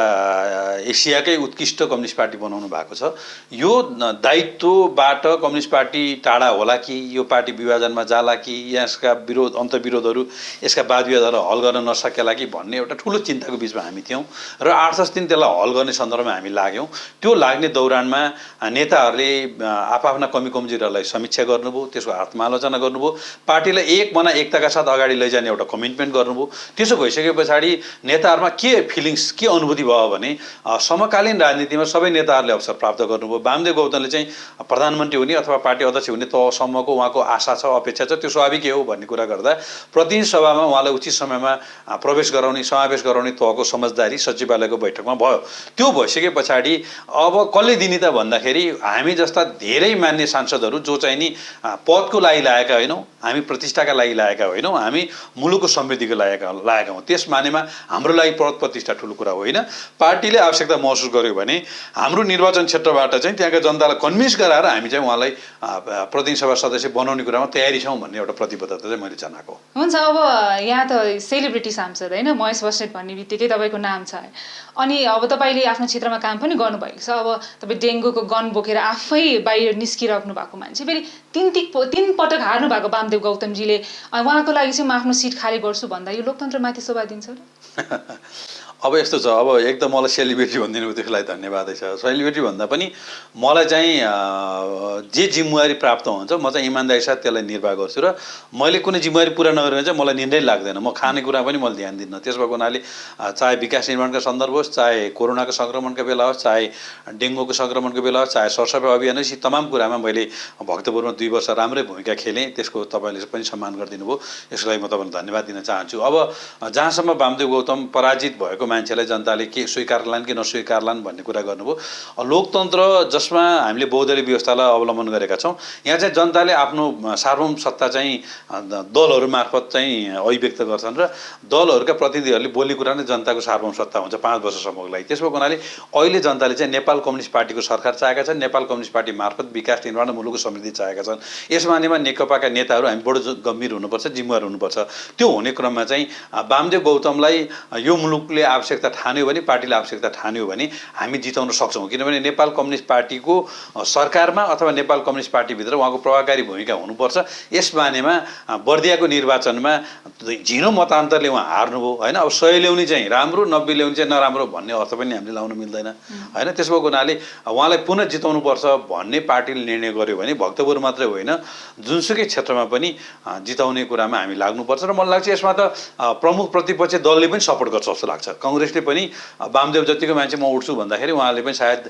एसियाकै उत्कृष्ट कम्युनिस्ट पार्टी बनाउनु भएको छ। यो दायित्वबाट कम्युनिस्ट पार्टी टाढा होला कि यो पार्टी विभाजनमा जाला कि यसका अन्तविरोधहरू यसका वाद विवादहरू हल गर्न नसकेला कि भन्ने एउटा ठुलो चिन्ताको बिचमा हामी थियौँ र 8-10 दिन त्यसलाई हल गर्ने सन्दर्भमा हामी लाग्यौँ। त्यो लाग्ने दौरानमा नेताहरूले आफ्ना कमी कमजोरीहरूलाई समीक्षा गर्नुभयो, त्यसको आत्मालोचना गर्नुभयो, पार्टीलाई एक बना एकताका साथ अगाडि लैजाने एउटा कमिटमेन्ट गर्नुभयो। त्यसो भइसके पछाडि नेताहरूमा के फिलिङ्स, के अनुभूति भयो भने समकालीन राजनीतिमा सबै नेताहरूले अवसर प्राप्त गर्नुभयो। वामदेव गौतमले चाहिँ प्रधानमन्त्री हुने अथवा पार्टी अध्यक्ष हुने तहसम्मको उहाँको आशा छ, अपेक्षा छ, त्यो स्वाभाविकै हो भन्ने कुरा गर्दा प्रतिनिधि सभामा उहाँलाई उचित समयमा प्रवेश गराउने, समावेश गराउने तहको समझदारी सचिवालयको बैठकमा भयो। त्यो भइसके पछाडि अब कसले दिने त भन्दाखेरि हामी जस्ता धेरै मान्य सांसदहरू जो चाहिँ नि पदको लागि लागेका होइनौँ, हामी प्रतिष्ठाका लागि लागेका होइनौँ, हामी मुलुकको समृद्धिको लागेका हौँ। त्यस मानेमा हाम्रो लागि पद प्रतिष्ठा ठुलो कुरा होइन। पार्टीले आवश्यकता महसुस गर्यो भने हाम्रो निर्वाचन क्षेत्रबाट चाहिँ त्यहाँका जनतालाई कन्भिन्स गराएर हामी चाहिँ उहाँलाई प्रतिनिधि सभा सदस्य बनाउने कुरामा तयारी छौँ भन्ने एउटा प्रतिबद्धता चाहिँ मैले जनाएको। हुन्छ, अब यहाँ त सेलिब्रिटी सांसद होइन, महेश बस्नेत भन्ने बित्तिकै तपाईँको नाम छ। अनि अब तपाईँले आफ्नो क्षेत्रमा काम पनि गर्नुभएको छ। अब तपाईँ डेङ्गुको गन बोकेर आफै बाहिर निस्किराख्नु भएको मान्छे, फेरि 3 पटक हार्नु भएको वामदेव गौतमजीले उहाँको लागि चाहिँ म आफ्नो सिट खाली गर्छु भन्दा यो लोकतन्त्रमाथि शोभा दिन्छ र? अब यस्तो छ, अब एक त मलाई सेलिब्रिटी भनिदिनु त्यसको लागि धन्यवादै छ। सेलिब्रिटी भन्दा पनि मलाई चाहिँ जे जिम्मेवारी प्राप्त हुन्छ म चाहिँ इमान्दारी साथ त्यसलाई निर्वाह गर्छु र मैले कुनै जिम्मेवारी पुरा नगरेर चाहिँ मलाई निन्दै लाग्दैन। म खाने कुरा पनि मैले ध्यान दिन्न। त्यस भएको हुनाले चाहे विकास निर्माणका सन्दर्भ होस्, चाहे कोरोनाको सङ्क्रमणका बेला होस्, चाहे डेङ्गुको सङ्क्रमणको बेला होस्, चाहे सरसफाइ अभियान होस्, यी तमाम कुरामा मैले भक्तपुरमा 2 वर्ष राम्रै भूमिका खेलेँ। त्यसको तपाईँले पनि सम्मान गरिदिनु भयो, यसको लागि म तपाईँलाई धन्यवाद दिन चाहन्छु। अब जहाँसम्म वामदेव गौतम पराजित भएको मान्छेलाई जनताले के स्वीकारलान् कि नस्वीकारलान् भन्ने कुरा गर्नुभयो। लोकतन्त्र जसमा हामीले बहुदलीय व्यवस्थालाई अवलम्बन गरेका छौँ, यहाँ चाहिँ जनताले आफ्नो सार्वभौम सत्ता चाहिँ दलहरू मार्फत चाहिँ अभिव्यक्त गर्छन् र दलहरूका प्रतिनिधिहरूले बोल्ने कुरा नै जनताको सार्वभौम सत्ता हुन्छ 5 वर्षसम्मको लागि। त्यसको हुनाले अहिले जनताले चाहिँ नेपाल कम्युनिस्ट पार्टीको सरकार चाहेका छन्, नेपाल कम्युनिस्ट पार्टी मार्फत विकास निर्माण र मुलुकको समृद्धि चाहेका छन्। यस मानेमा नेकपाका नेताहरू हामी बडो गम्भीर हुनुपर्छ, जिम्मेवार हुनुपर्छ। त्यो हुने क्रममा चाहिँ वामदेव गौतमलाई यो मुलुकले आवश्यकता ठान्यो भने, पार्टीले आवश्यकता ठान्यो भने हामी जिताउन सक्छौँ। किनभने नेपाल कम्युनिस्ट पार्टीको सरकारमा अथवा नेपाल कम्युनिस्ट पार्टीभित्र उहाँको प्रभावकारी भूमिका हुनुपर्छ। यस बारेमा बर्दियाको निर्वाचनमा 0 मतान्तरले उहाँ हार्नुभयो होइन। अब 100 ल्याउने चाहिँ राम्रो, 90 ल्याउने चाहिँ नराम्रो भन्ने अर्थ पनि हामीले लाउन मिल्दैन होइन। त्यस भएको हुनाले उहाँलाई पुनः जिताउनुपर्छ भन्ने पार्टीले निर्णय गर्यो भने भक्तपुर मात्रै होइन, जुनसुकै क्षेत्रमा पनि जिताउने कुरामा हामी लाग्नुपर्छ। र मलाई लाग्छ यसमा त प्रमुख प्रतिपक्षी दलले पनि सपोर्ट गर्छ जस्तो लाग्छ। काङ्ग्रेसले पनि वामदेव जतिको मान्छे म उठ्छु भन्दाखेरि उहाँले पनि सायद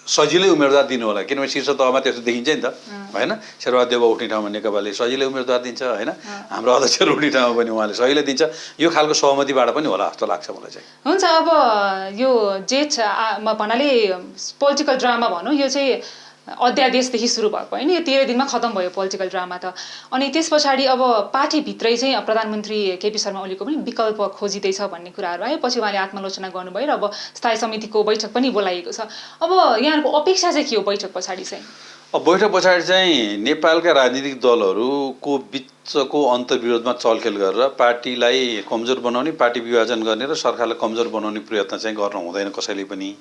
सजिलै उम्मेदवार दिनु होला, किनभने शीर्ष तहमा त्यस्तो देखिन्छ नि त होइन। शेरबहादेव उठ्ने ठाउँमा नेकपाले सजिलै उम्मेदवार दिन्छ होइन, हाम्रो अध्यक्षहरू उठ्ने ठाउँमा पनि उहाँले सजिलै दिन्छ। यो खालको सहमतिबाट पनि होला जस्तो लाग्छ मलाई चाहिँ। हुन्छ, अब यो जेठ भन्नाले पोलिटिकल ड्रामा भनौँ, यो चाहिँ अध्यादेशदेखि सुरु भएको होइन, यो 13 दिनमा खतम भयो पोलिटिकल ड्रामा त। अनि त्यस पछाडि अब पार्टीभित्रै चाहिँ प्रधानमन्त्री केपी शर्मा ओलीको पनि विकल्प खोजिँदैछ भन्ने कुराहरू आयो। पछि उहाँले आत्मालोचना गर्नुभयो र अब स्थायी समितिको बैठक पनि बोलाइएको छ। अब यहाँहरूको अपेक्षा चाहिँ के हो बैठक पछाडि चाहिँ? अब बैठक पछाडि चाहिँ नेपालका राजनीतिक दलहरूको बिचको अन्तर्विरोधमा चलखेल गरेर पार्टीलाई कमजोर बनाउने, पार्टी विभाजन गर्ने र सरकारलाई कमजोर बनाउने प्रयत्न चाहिँ गर्न हुँदैन कसैले पनि।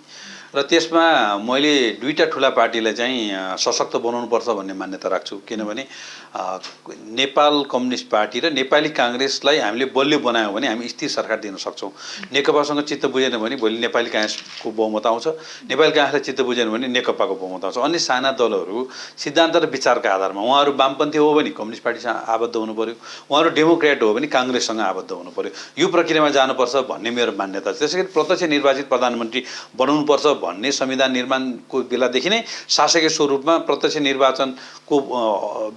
र त्यसमा मैले दुईटा ठुला पार्टीलाई चाहिँ सशक्त बनाउनुपर्छ भन्ने मान्यता राख्छु। किनभने नेपाल कम्युनिस्ट पार्टी र नेपाली काङ्ग्रेसलाई हामीले बलियो बनायौँ भने हामी स्थिर सरकार दिन सक्छौँ। नेकपासँग चित्त बुझेन भने भोलि नेपाली काङ्ग्रेसको बहुमत आउँछ, नेपाली काङ्ग्रेसलाई चित्त बुझेन भने नेकपाको बहुमत आउँछ। अन्य साना दलहरू सिद्धान्त र विचारका आधारमा उहाँहरू वामपन्थी हो भने कम्युनिस्ट पार्टीसँग आबद्ध हुनु पर्यो, उहाँहरू डेमोक्रेट हो भने काङ्ग्रेससँग आबद्ध हुनु पर्यो। यो प्रक्रियामा जानुपर्छ भन्ने मेरो मान्यता छ। त्यसैगरी प्रत्यक्ष निर्वाचित प्रधानमन्त्री बनाउनुपर्छ भन्ने संविधान निर्माणको बेलादेखि नै शासकीय स्वरूपमा प्रत्यक्ष निर्वाचनको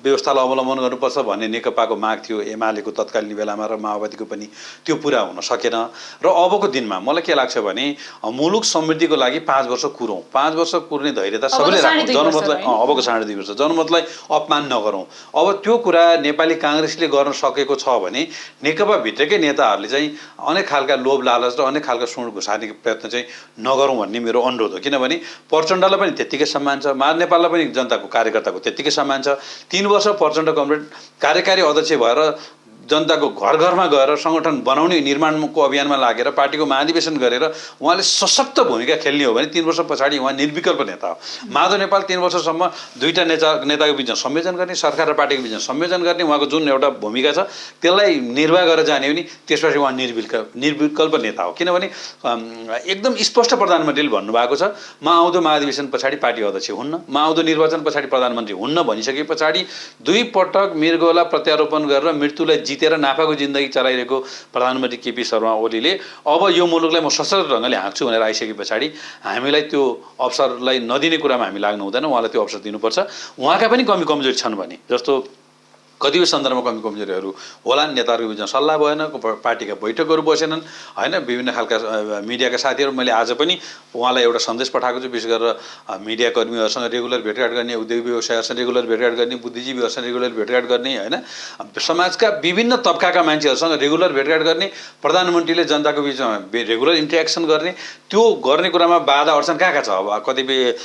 व्यवस्थालाई अवलम्बन गर्नुपर्छ भन्ने नेकपाको माग थियो, एमालेको तत्कालीन बेलामा र माओवादीको पनि। त्यो पुरा हुन सकेन। र अबको दिनमा मलाई के लाग्छ भने मुलुक समृद्धिको लागि 5 वर्ष कुरौँ। 5 वर्ष कुर्ने धैर्यता सबैले राखौँ। जनमतलाई अबको 2.5 वर्ष जनमतलाई अपमान नगरौँ। अब त्यो कुरा नेपाली काङ्ग्रेसले गर्न सकेको छ भने नेकपा भित्रकै नेताहरूले चाहिँ अनेक खालका लोभ लालच र अनेक खालका सुँड घुसार्ने प्रयत्न चाहिँ नगरौँ भन्ने मेरो अनुरोध हो। किनभने प्रचण्डलाई पनि त्यत्तिकै सम्मान छ, महान नेपाललाई पनि जनताको कार्यकर्ताको त्यत्तिकै सम्मान छ। 3 वर्ष प्रचण्ड कमरेड कार्यकारी अध्यक्ष भएर जनताको घर घरमा गएर सङ्गठन बनाउने निर्माणको अभियानमा लागेर पार्टीको महाधिवेशन गरेर उहाँले सशक्त भूमिका खेल्ने हो भने 3 वर्ष पछाडि उहाँ निर्विकल्प नेता हो। माधव नेपाल 3 वर्षसम्म दुईटा नेताको बिचमा संयोजन गर्ने, सरकार र पार्टीको बिचमा संयोजन गर्ने उहाँको जुन एउटा भूमिका छ त्यसलाई निर्वाह गरेर जाने हो नि त्यसपछि उहाँ निर्विकल्प नेता हो। किनभने एकदम स्पष्ट प्रधानमन्त्रीले भन्नुभएको छ म आउँदो महाधिवेशन पछाडि पार्टी अध्यक्ष हुन्न, म आउँदो निर्वाचन पछाडि प्रधानमन्त्री हुन्न भनिसके पछाडि 2 पटक मृगौला प्रत्यारोपण गरेर मृत्युलाई जितेर नाफाको जिन्दगी चलाइरहेको प्रधानमन्त्री केपी शर्मा ओलीले अब यो मुलुकलाई म सशक्त ढङ्गले हाँक्छु भनेर आइसके पछाडि हामीलाई त्यो अवसरलाई नदिने कुरामा हामी लाग्नु हुँदैन। उहाँलाई त्यो अवसर दिनुपर्छ। उहाँका पनि कमी कमजोरी छन् भने जस्तो कतिपय सन्दर्भमा कमी कमजोरीहरू होला, नेताहरूको बिचमा सल्लाह भएन, पार्टीका बैठकहरू बसेनन् होइन, विभिन्न खालका मिडियाका साथीहरू मैले आज पनि उहाँलाई एउटा सन्देश पठाएको छु। विशेष गरेर मिडियाकर्मीहरूसँग रेगुलर भेटघाट गर्ने, उद्योग व्यवसायहरूसँग रेगुलर भेटघाट गर्ने, बुद्धिजीवीहरूसँग रेगुलर भेटघाट गर्ने होइन, समाजका विभिन्न तबकाका मान्छेहरूसँग रेगुलर भेटघाट गर्ने, प्रधानमन्त्रीले जनताको बिचमा रेगुलर इन्ट्रेक्सन गर्ने, त्यो गर्ने कुरामा बाधा अड्चन कहाँ छ। अब कतिपय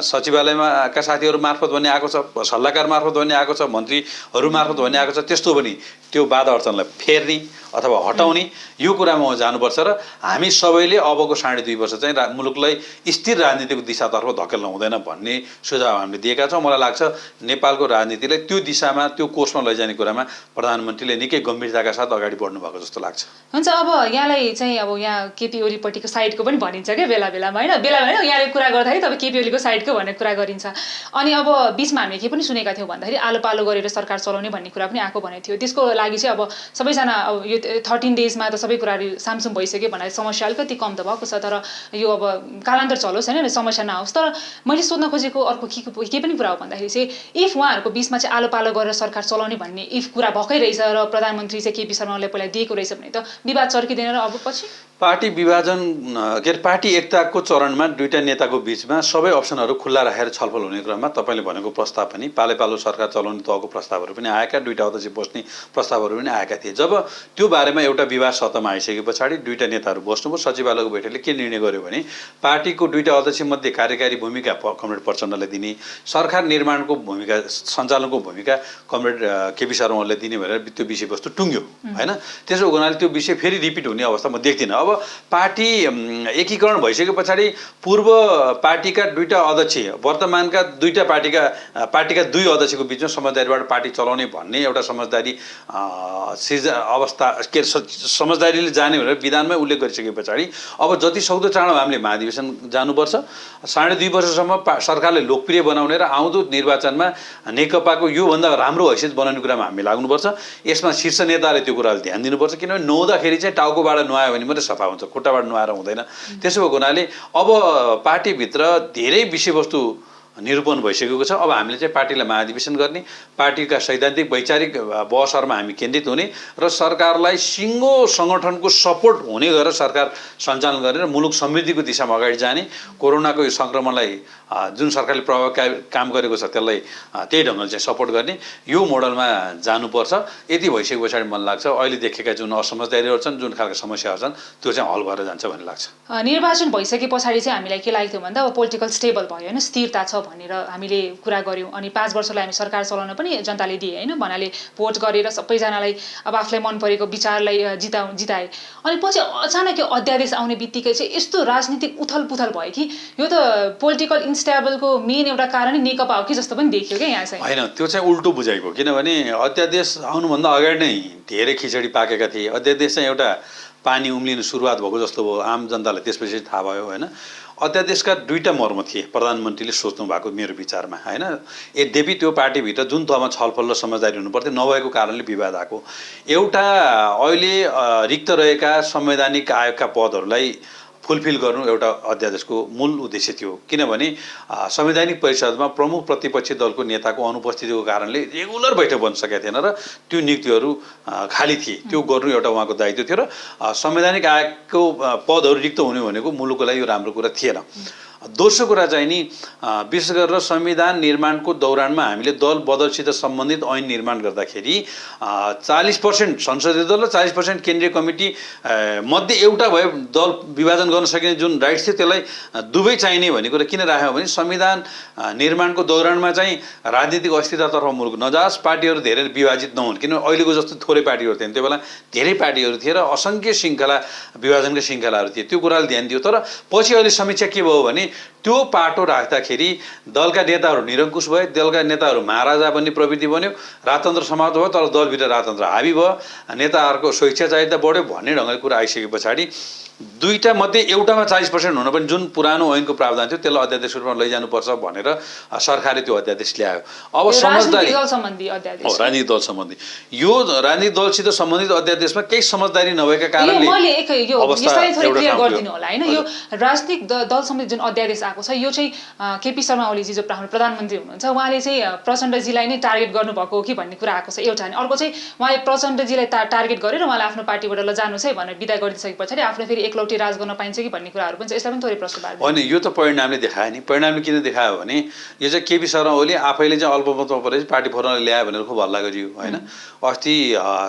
सचिवालयका साथीहरू मार्फत भन्ने आएको छ, सल्लाहकार मार्फत भन्ने आएको छ, मन्त्रीहरू मार्फत भन्ने आएको छ। त्यस्तो पनि त्यो बाधा अड्चनलाई फेर्ने अथवा हटाउने यो कुरामा जानुपर्छ। र हामी सबैले अबको 2.5 वर्ष चाहिँ मुलुकलाई स्थिर राजनीतिको दिशातर्फ धकेल्न हुँदैन भन्ने सुझाव हामीले दिएका छौँ। मलाई लाग्छ नेपालको राजनीतिलाई त्यो दिशामा त्यो कोर्समा लैजाने कुरामा प्रधानमन्त्रीले निकै गम्भीरताका साथ अगाडि बढ्नु भएको जस्तो लाग्छ। हुन्छ, अब यहाँलाई चाहिँ अब यहाँ केपी ओलीपट्टिको साइडको पनि भनिन्छ क्या बेला बेलामा होइन, बेला बेला यहाँले कुरा गर्दाखेरि तपाईँ केपी ओलीको साइडको भन्ने कुरा गरिन्छ। अनि अब बिचमा हामीले के पनि सुनेका थियौँ भन्दाखेरि आलो पालो गरेर सरकार चलाउने भन्ने कुरा पनि आएको भनेको थियो। त्यसको लागि चाहिँ अब सबैजना अब यो 13 डेजमा त सबै कुराहरू सामसुम भइसक्यो भन्नाले समस्या अलिकति कम त भएको छ। तर यो अब कालान्तर चलोस् होइन, समस्या नआओस्। तर मैले सोध्न खोजेको अर्को के पनि कुरा हो भन्दाखेरि चाहिँ इफ उहाँहरूको बिचमा चाहिँ आलो पालो गरेर सरकार चलाउने भन्ने इफ कुरा भएकै रहेछ र प्रधानमन्त्री चाहिँ केपी शर्माले पहिला दिएको रहेछ भने त विवाद चर्किँदैन र अब पछि पार्टी विभाजन के अरे पार्टी एकताको चरणमा दुईटा नेताको बिचमा सबै अप्सनहरू खुल्ला राखेर छलफल हुने क्रममा तपाईँले भनेको प्रस्ताव पनि पालो सरकार चलाउने तहको प्रस्तावहरू पनि आएका, दुईटा अध्यक्ष बस्ने प्रस्तावहरू पनि आएका थिए। जब त्यो बारेमा एउटा विवाद सतहमा आइसके पछाडि दुईटा नेताहरू बस्नुभयो। सचिवालयको बैठकले के निर्णय गर्यो भने पार्टीको दुईटा अध्यक्ष मध्ये कार्यकारी भूमिका कमरेड प्रचण्डलाई दिने, सरकार निर्माणको भूमिका सञ्चालनको भूमिका कमरेड केपी शर्माले दिने भनेर त्यो विषयवस्तु टुङ्ग्यो होइन। त्यसो हुनाले त्यो विषय फेरि रिपिट हुने अवस्था म देख्दिनँ। अब पार्टी एकीकरण भइसके पछाडि पूर्व पार्टीका दुईटा अध्यक्ष वर्तमानका दुईटा पार्टीका 2 अध्यक्षको बिचमा समझदारीबाट पार्टी चलाउने भन्ने एउटा समझदारी अवस्था के समझदारीले जाने भनेर विधानमै उल्लेख गरिसके पछाडि अब जति सक्दो चाँडो हामीले महाधिवेशन जानुपर्छ। 2.5 वर्षसम्म सरकारले लोकप्रिय बनाउने र आउँदो निर्वाचनमा नेकपाको योभन्दा राम्रो हैसियत बनाउने कुरामा हामी लाग्नुपर्छ। यसमा शीर्ष नेताले त्यो कुरालाई ध्यान दिनुपर्छ। किनभने नुहाउँदाखेरि चाहिँ टाउकोबाट नुहायो भने मात्रै सफा हुन्छ, खुट्टाबाट नुहाएर हुँदैन। त्यसो भएको हुनाले अब पार्टीभित्र धेरै विषयवस्तु निरूपण भइसकेको छ। अब हामीले चाहिँ पार्टीलाई महाधिवेशन गर्ने, पार्टीका सैद्धान्तिक वैचारिक बहसहरूमा हामी केन्द्रित हुने र सरकारलाई सिङ्गो सङ्गठनको सपोर्ट हुने गरेर सरकार सञ्चालन गर्ने र मुलुक समृद्धिको दिशामा अगाडि जाने, कोरोनाको यो सङ्क्रमणलाई जुन सरकारले प्रभावकारी काम गरेको छ त्यसलाई त्यही ढङ्गले चाहिँ सपोर्ट गर्ने यो मोडलमा जानुपर्छ। यति भइसके पछाडि मन लाग्छ अहिले देखेका जुन असमझदारीहरू छन्, जुन खालका समस्याहरू छन् त्यो चाहिँ हल भएर जान्छ भन्ने लाग्छ। निर्वाचन भइसके पछाडि चाहिँ हामीलाई के लागेको थियो भन्दा अब पोलिटिकल स्टेबल भयो होइन, स्थिरता छ भनेर हामीले कुरा गऱ्यौँ अनि 5 वर्षलाई हामी सरकार चलाउन पनि जनताले दिए होइन भन्नाले भोट गरेर सबैजनालाई अब आफूलाई मन परेको विचारलाई जिताए अनि पछि अचानक यो अध्यादेश आउने बित्तिकै चाहिँ यस्तो राजनीतिक उथलपुथल भयो कि यो त पोलिटिकल इन्स्टेबलको मेन एउटा कारणै नेकपा हो कि जस्तो पनि देखियो क्या यहाँ चाहिँ। होइन, त्यो चाहिँ उल्टो बुझाइको, किनभने अध्यादेश आउनुभन्दा अगाडि नै धेरै खिचडी पाकेका थिए। अध्यादेश चाहिँ एउटा पानी उम्लिनु सुरुवात भएको जस्तो भयो, आम जनतालाई त्यसपछि थाहा भयो होइन। अध्यादेशका दुईटा मर्म थिए प्रधानमन्त्रीले सोच्नु भएको मेरो विचारमा होइन। यद्यपि त्यो पार्टीभित्र जुन तहमा छलफल र समझदारी हुनुपर्थ्यो नभएको कारणले विवाद आएको। एउटा अहिले रिक्त रहेका संवैधानिक आयोगका पदहरूलाई फुलफिल गर्नु एउटा अध्यादेशको मूल उद्देश्य थियो, किनभने संवैधानिक परिषदमा प्रमुख प्रतिपक्षी दलको नेताको अनुपस्थितिको कारणले रेगुलर बैठक बन्न सकेका थिएन र त्यो नियुक्तिहरू खाली थिए। त्यो गर्नु एउटा उहाँको दायित्व थियो र संवैधानिक आयोगको पदहरू रिक्त हुने भनेको मुलुकको लागि यो राम्रो कुरा थिएन। दोस्रो कुरा चाहिँ नि विशेष गरेर संविधान निर्माणको दौरानमा हामीले दल बदलसित सम्बन्धित ऐन निर्माण गर्दाखेरि 40% संसदीय दल र 40% केन्द्रीय कमिटी मध्ये एउटा भए दल विभाजन गर्न सकिने जुन राइट्स थियो त्यसलाई दुवै चाहिने भन्ने कुरा किन राख्यो भने संविधान निर्माणको दौरानमा चाहिँ राजनीतिक अस्थिरतातर्फ मुलुक नजाओस्, पार्टीहरू धेरै विभाजित नहुन्। किनभने अहिलेको जस्तो थोरै पार्टीहरू थिएन, त्यो बेला धेरै पार्टीहरू थिए र असङ्ख्य श्रृङ्खला विभाजनका श्रृङ्खलाहरू थिए। त्यो कुराले ध्यान दियो। तर पछि अहिले समीक्षा के भयो भने त्यो पाटो राख्दाखेरि दलका नेताहरू निरङ्कुश भए, दलका नेताहरू महाराजा बन्ने प्रवृत्ति बन्यो, राजतन्त्र समाप्त भयो, तर दलभित्र राजतन्त्र हाबी भयो, नेताहरूको स्वेच्छा चाहिँदा बढ्यो भन्ने ढङ्गले कुरा आइसके पछाडि दुईटा मध्ये एउटामा 40% हुन पनि जुन पुरानो ऐनको प्रावधान थियो त्यसलाई अध्यादेश रूपमा लैजानुपर्छ भनेर सरकारले त्यो अध्यादेश ल्यायो। अब समझदारी राजनीतिक दल सम्बन्धी यो राजनीतिक दलसित सम्बन्धित अध्यादेशमा केही समझदारी नभएका कारणले मैले यसलाई थोरै क्लियर गरिदिनु होला होइन। यो राजनीतिक दल सम्बन्धी जुन अध्यादेश आएको छ यो चाहिँ केपी शर्मा ओलीजी जो प्रधानमन्त्री हुनुहुन्छ उहाँले चाहिँ प्रचण्डजीलाई नै टार्गेट गर्नुभएको हो कि भन्ने कुरा आएको छ एउटा। अनि अर्को चाहिँ उहाँले प्रचण्डजीलाई टार्गेट गरेर उहाँले आफ्नो पार्टीबाट ल जानुहोस् है भनेर विदा गरिदिइसके पछाडि आफ्नो फेरि एकलौटी राज गर्न पाइन्छ कि भन्ने कुराहरू पनि छ। यसलाई पनि थोरै प्रश्न पार्दैन होइन। यो त परिणामले देखायो नि। परिणामले किन देखायो भने यो चाहिँ केपी शर्मा ओली आफैले चाहिँ अल्पमतमा परेपछि पार्टी फोर्न ल्यायो भनेर खुब हल्ला गरियो होइन। अस्ति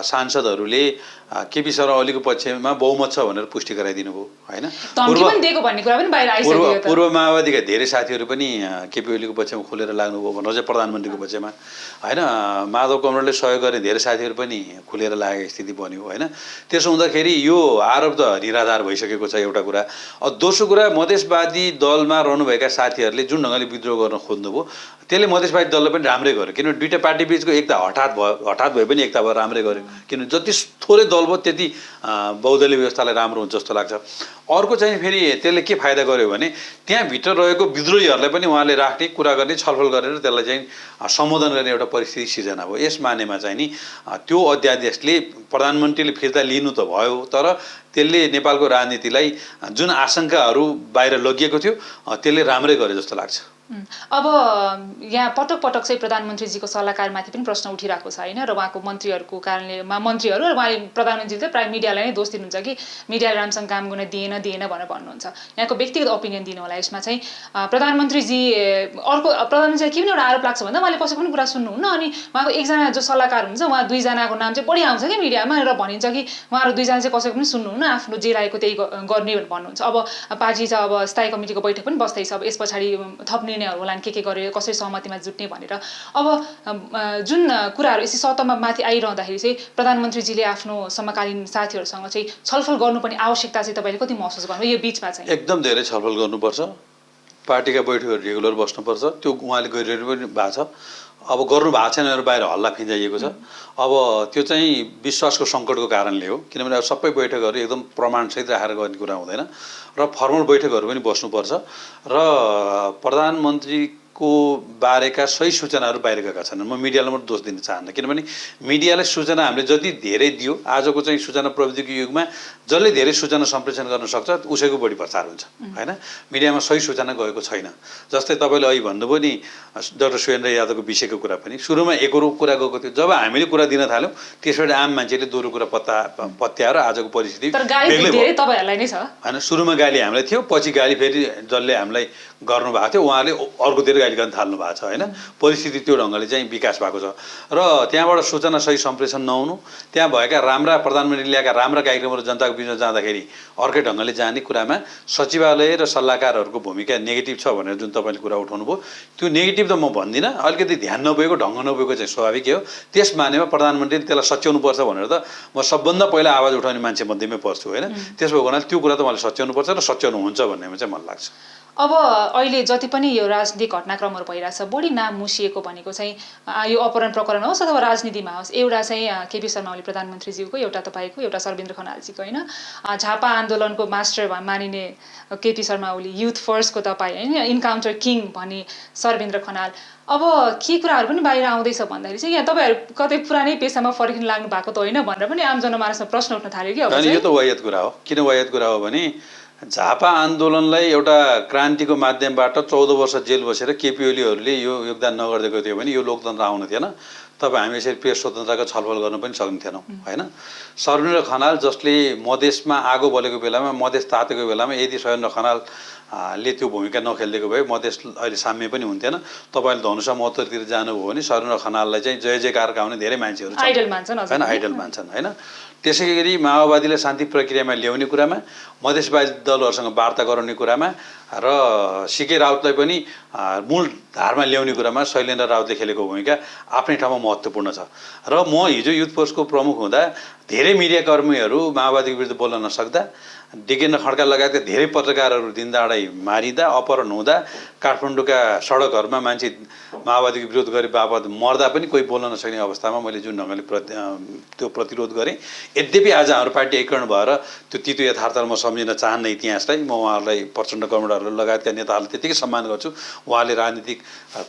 सांसदहरूले केपी शर्मा ओलीको पक्षमा बहुमत छ भनेर पुष्टि गराइदिनु भयो होइन। पूर्व माओवादीका धेरै साथीहरू पनि केपी ओलीको पक्षमा खुलेर लाग्नुभयो भनेर चाहिँ प्रधानमन्त्रीको पक्षमा होइन। माधव कमरेडले सहयोग गर्ने धेरै साथीहरू पनि खुलेर लागेको स्थिति बन्यो होइन। त्यसो हुँदाखेरि यो आरोप त निराधार भइसकेको छ एउटा कुरा। दोस्रो कुरा मधेसवादी दलमा रहनुभएका साथीहरूले जुन ढङ्गले विद्रोह गर्न खोज्नुभयो त्यसले मधेसवादी दललाई पनि राम्रै गर्यो, किनभने दुईटा पार्टी बिचको एकता हठात भए पनि एकता भएर राम्रै गर्यो। किनभने जति थोरै दल भयो त्यति बहुदलीय व्यवस्थालाई राम्रो हुन्छ जस्तो लाग्छ। अर्को चाहिँ फेरि त्यसले के फाइदा गर्यो भने त्यहाँभित्र रहेको विद्रोहीहरूलाई पनि उहाँले राख्ने कुरा गर्ने छलफल गरेर त्यसलाई चाहिँ सम्बोधन गर्ने एउटा परिस्थिति सिर्जना भयो। यस मानेमा चाहिँ नि त्यो अध्यादेशले प्रधानमन्त्रीले फिर्ता लिनु त भयो तर त्यसले नेपालको राजनीतिलाई जुन आशंकाहरू बाहिर लगिएको थियो त्यसले राम्रै गरे जस्तो लाग्छ। अब यहाँ पटक पटक चाहिँ प्रधानमन्त्रीजीको सल्लाहकारमाथि पनि प्रश्न उठिरहेको छ होइन र उहाँको मन्त्रीहरूको कारणले मन्त्रीहरू र उहाँले प्रधानमन्त्रीले चाहिँ प्रायः मिडियालाई नै दोष दिनुहुन्छ कि मिडियाले राम्रोसँग काम गर्न दिएन भनेर भन्नुहुन्छ। यहाँको व्यक्तिगत ओपिनियन दिनु होला यसमा चाहिँ प्रधानमन्त्रीजी अर्को प्रधानमन्त्रीलाई के पनि एउटा आरोप लाग्छ भन्दा उहाँले कसैको पनि कुरा सुन्नुहुन्न अनि उहाँको एकजना जो सल्लाहकार हुन्छ उहाँ दुईजनाको नाम चाहिँ बढी आउँछ क्या मिडियामा र भनिन्छ कि उहाँहरू दुईजना चाहिँ कसैको पनि सुन्नुहुन्न आफ्नो जे लागेको त्यही गर्ने भन्नुहुन्छ। अब पार्टी चाहिँ अब स्थायी कमिटीको बैठक पनि बस्दैछ, अब यस पछाडि थप निर्णयहरू होला के गर्यो कसरी सहमतिमा जुट्ने भनेर। अब जुन कुराहरू यसरी सतहमा माथि आइरहँदाखेरि चाहिँ प्रधानमन्त्रीजीले आफ्नो समकालीन साथीहरूसँग चाहिँ छलफल गर्नुपर्ने आवश्यकता चाहिँ तपाईँले कति महसुस गर्नु यो बिचमा चाहिँ? एकदम धेरै छलफल गर्नुपर्छ, पार्टीका बैठकहरू रेगुलर बस्नुपर्छ। त्यो उहाँले गरिरहनु पनि भएको छ। अब गर्नु भएको छैन भनेर बाहिर हल्ला फिँजाइएको छ। अब त्यो चाहिँ विश्वासको सङ्कटको कारणले हो, किनभने अब सबै बैठकहरू एकदम प्रमाणसहित राखेर गर्ने कुरा हुँदैन र फर्मल बैठकहरू पनि बस्नुपर्छ र प्रधानमन्त्रीको बारेका सही सूचनाहरू बाहिर गएका छन्। म मिडियालाई मात्रै दोष दिन चाहन्न, किनभने मिडियालाई सूचना हामीले जति धेरै दियो आजको चाहिँ सूचना प्रविधिको युगमा जसले धेरै सूचना सम्प्रेषण गर्न सक्छ उसैको बढी प्रचार हुन्छ होइन। मिडियामा सही सूचना गएको छैन। जस्तै तपाईँले अहिले भन्नुभयो नि डाक्टर सुरेन्द्र यादवको विषयको कुरा पनि सुरुमा एकरो कुरा गएको थियो। जब हामीले कुरा दिन थाल्यौँ त्यसबाट आम मान्छेले दोहोरो कुरा पत्याएर आजको परिस्थिति बेग्लै तपाईँहरूलाई नै छ होइन। सुरुमा गाली हामीलाई थियो, पछि गाली फेरि जसले हामीलाई गर्नुभएको थियो उहाँले अर्कोतिर अगाडि गर्न थाल्नु भएको छ होइन परिस्थिति त्यो ढङ्गले चाहिँ विकास भएको छ र त्यहाँबाट सूचना सही सम्प्रेषण नहुनु त्यहाँ भएका राम्रा प्रधानमन्त्रीले ल्याएका राम्रा कार्यक्रमहरू जनताको बिचमा जाँदाखेरि अर्कै ढङ्गले जाने कुरामा सचिवालय र सल्लाहकारहरूको भूमिका नेगेटिभ छ भनेर जुन तपाईँले कुरा उठाउनु भयो त्यो नेगेटिभ त म भन्दिनँ अलिकति ध्यान नपुगेको ढङ्ग नपुगेको चाहिँ स्वाभाविक हो त्यस मानेमा प्रधानमन्त्रीले त्यसलाई सच्याउनुपर्छ भनेर त म सबभन्दा पहिला आवाज उठाउने मान्छे मध्येमै पर्छु होइन त्यस भएको हुनाले त्यो कुरा त उहाँले सच्याउनुपर्छ र सच्याउनु हुन्छ भन्नेमा चाहिँ मलाई लाग्छ। अब अहिले जति पनि यो राजनीतिक घटनाक्रमहरू भइरहेछ बढी नाम मुसिएको भनेको चाहिँ यो अपहरण प्रकरण होस् अथवा राजनीतिमा होस् एउटा चाहिँ केपी शर्मा ओली प्रधानमन्त्रीज्यूको एउटा तपाईँको एउटा सर्वेन्द्र खनालजीको होइन झापा आन्दोलनको मास्टर मानिने केपी शर्मा ओली युथ फर्स्टको तपाईँ होइन इन्काउन्टर किङ भनी सर्वेन्द्र खनाल अब के कुराहरू पनि बाहिर आउँदैछ भन्दाखेरि चाहिँ यहाँ तपाईँहरू कतै पुरानै पेसामा फर्किन लाग्नु भएको त होइन भनेर पनि आम जनमानसमा प्रश्न उठ्न थाल्यो कि अब यो त वायत कुरा हो किन वायत कुरा हो भने झापा आन्दोलनलाई एउटा क्रान्तिको माध्यमबाट 14 वर्ष जेल बसेर केपी ओलीहरूले यो योगदान नगरिदिएको थियो भने यो लोकतन्त्र आउन थिएन तपाईँ हामी यसरी प्रेस स्वतन्त्रताको छलफल गर्न पनि सक्ने होइन सर्वेन्द्र खनाल जसले मधेसमा आगो बलेको बेलामा मधेस तातेको बेलामा यदि सर्वेन्द्र खनाल ले त्यो भूमिका नखेलिदिएको भए मधेस अहिले साम्य पनि हुन्थेन तपाईँले धनुषा महत्त्वतिर जानुभयो भने सर्वेन्द्र खनाललाई चाहिँ जय जयकार गाउने धेरै मान्छेहरू होइन आइडल मान्छन् होइन त्यसै गरी माओवादीलाई शान्ति प्रक्रियामा ल्याउने कुरामा मधेसवादी दलहरूसँग वार्ता गराउने कुरामा र सिके राउतलाई पनि मूल धारमा ल्याउने कुरामा शैलेन्द्र राउतले खेलेको भूमिका आफ्नै ठाउँमा महत्त्वपूर्ण छ र म हिजो युथ फोर्सको प्रमुख हुँदा धेरै मिडियाकर्मीहरू माओवादीको विरुद्ध बोल्न नसक्दा डिकेन्द्र खड्का लगायतका धेरै पत्रकारहरू दिनदाडै मारिँदा अपहरण हुँदा काठमाडौँका सडकहरूमा मान्छे माओवादीको विरोध गरे बापत मर्दा पनि कोही बोल्न नसक्ने अवस्थामा मैले जुन ढङ्गले त्यो प्रतिरोध गरेँ यद्यपि आज हाम्रो पार्टी एकीकरण भएर त्यो तितो यथार्थलाई म सम्झिन चाहन्न इतिहासलाई म उहाँहरूलाई प्रचण्ड कमरेडहरू लगायतका नेताहरूलाई त्यतिकै सम्मान गर्छु उहाँले राजनीतिक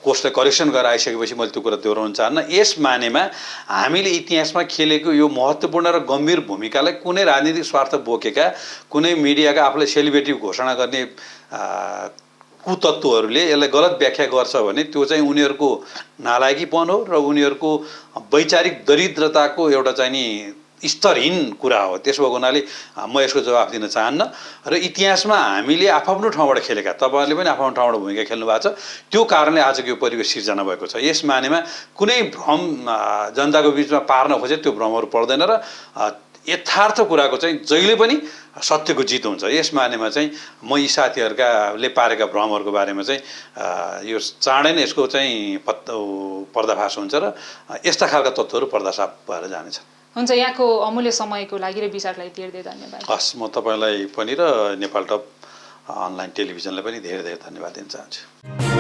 कोर्सलाई करेक्सन गरेर आइसकेपछि मैले त्यो कुरा दोहोऱ्याउन चाहन्न यस मानेमा हामीले इतिहासमा खेलेको यो महत्त्वपूर्ण र गम्भीर भूमिकालाई कुनै राजनीतिक स्वार्थ बोकेका कुनै मिडियाका आफूलाई सेलिब्रेटी घोषणा गर्ने कुतत्त्वहरूले यसलाई गलत व्याख्या गर्छ भने त्यो चाहिँ उनीहरूको नालायकीपन हो र उनीहरूको वैचारिक दरिद्रताको एउटा चाहिँ नि स्तरहीन कुरा हो। त्यसो भएको हुनाले म यसको जवाफ दिन चाहन्न र इतिहासमा हामीले आफ्नो ठाउँबाट खेलेका तपाईँहरूले पनि आफ्नो ठाउँबाट भूमिका खेल्नु भएको छ त्यो कारणले आजको यो परिवेश सिर्जना भएको छ। यस मानेमा कुनै भ्रम जनताको बिचमा पार्न खोजे त्यो भ्रमहरू पर्दैन र यथार्थ कुराको चाहिँ जहिले पनि सत्यको जित हुन्छ। यस मानेमा चाहिँ म यी साथीहरूले पारेका भ्रमहरूको बारेमा चाहिँ यो चाँडै नै यसको चाहिँ पर्दाफास हुन्छ र यस्ता खालका तत्त्वहरू पर्दासाफ भएर जानेछन्। हुन्छ यहाँको अमूल्य समयको लागि र विचारलाई धेरै धेरै धन्यवाद। हस् म तपाईँलाई पनि र नेपाल टप अनलाइन टेलिभिजनलाई पनि धेरै धेरै धन्यवाद दिन चाहन्छु।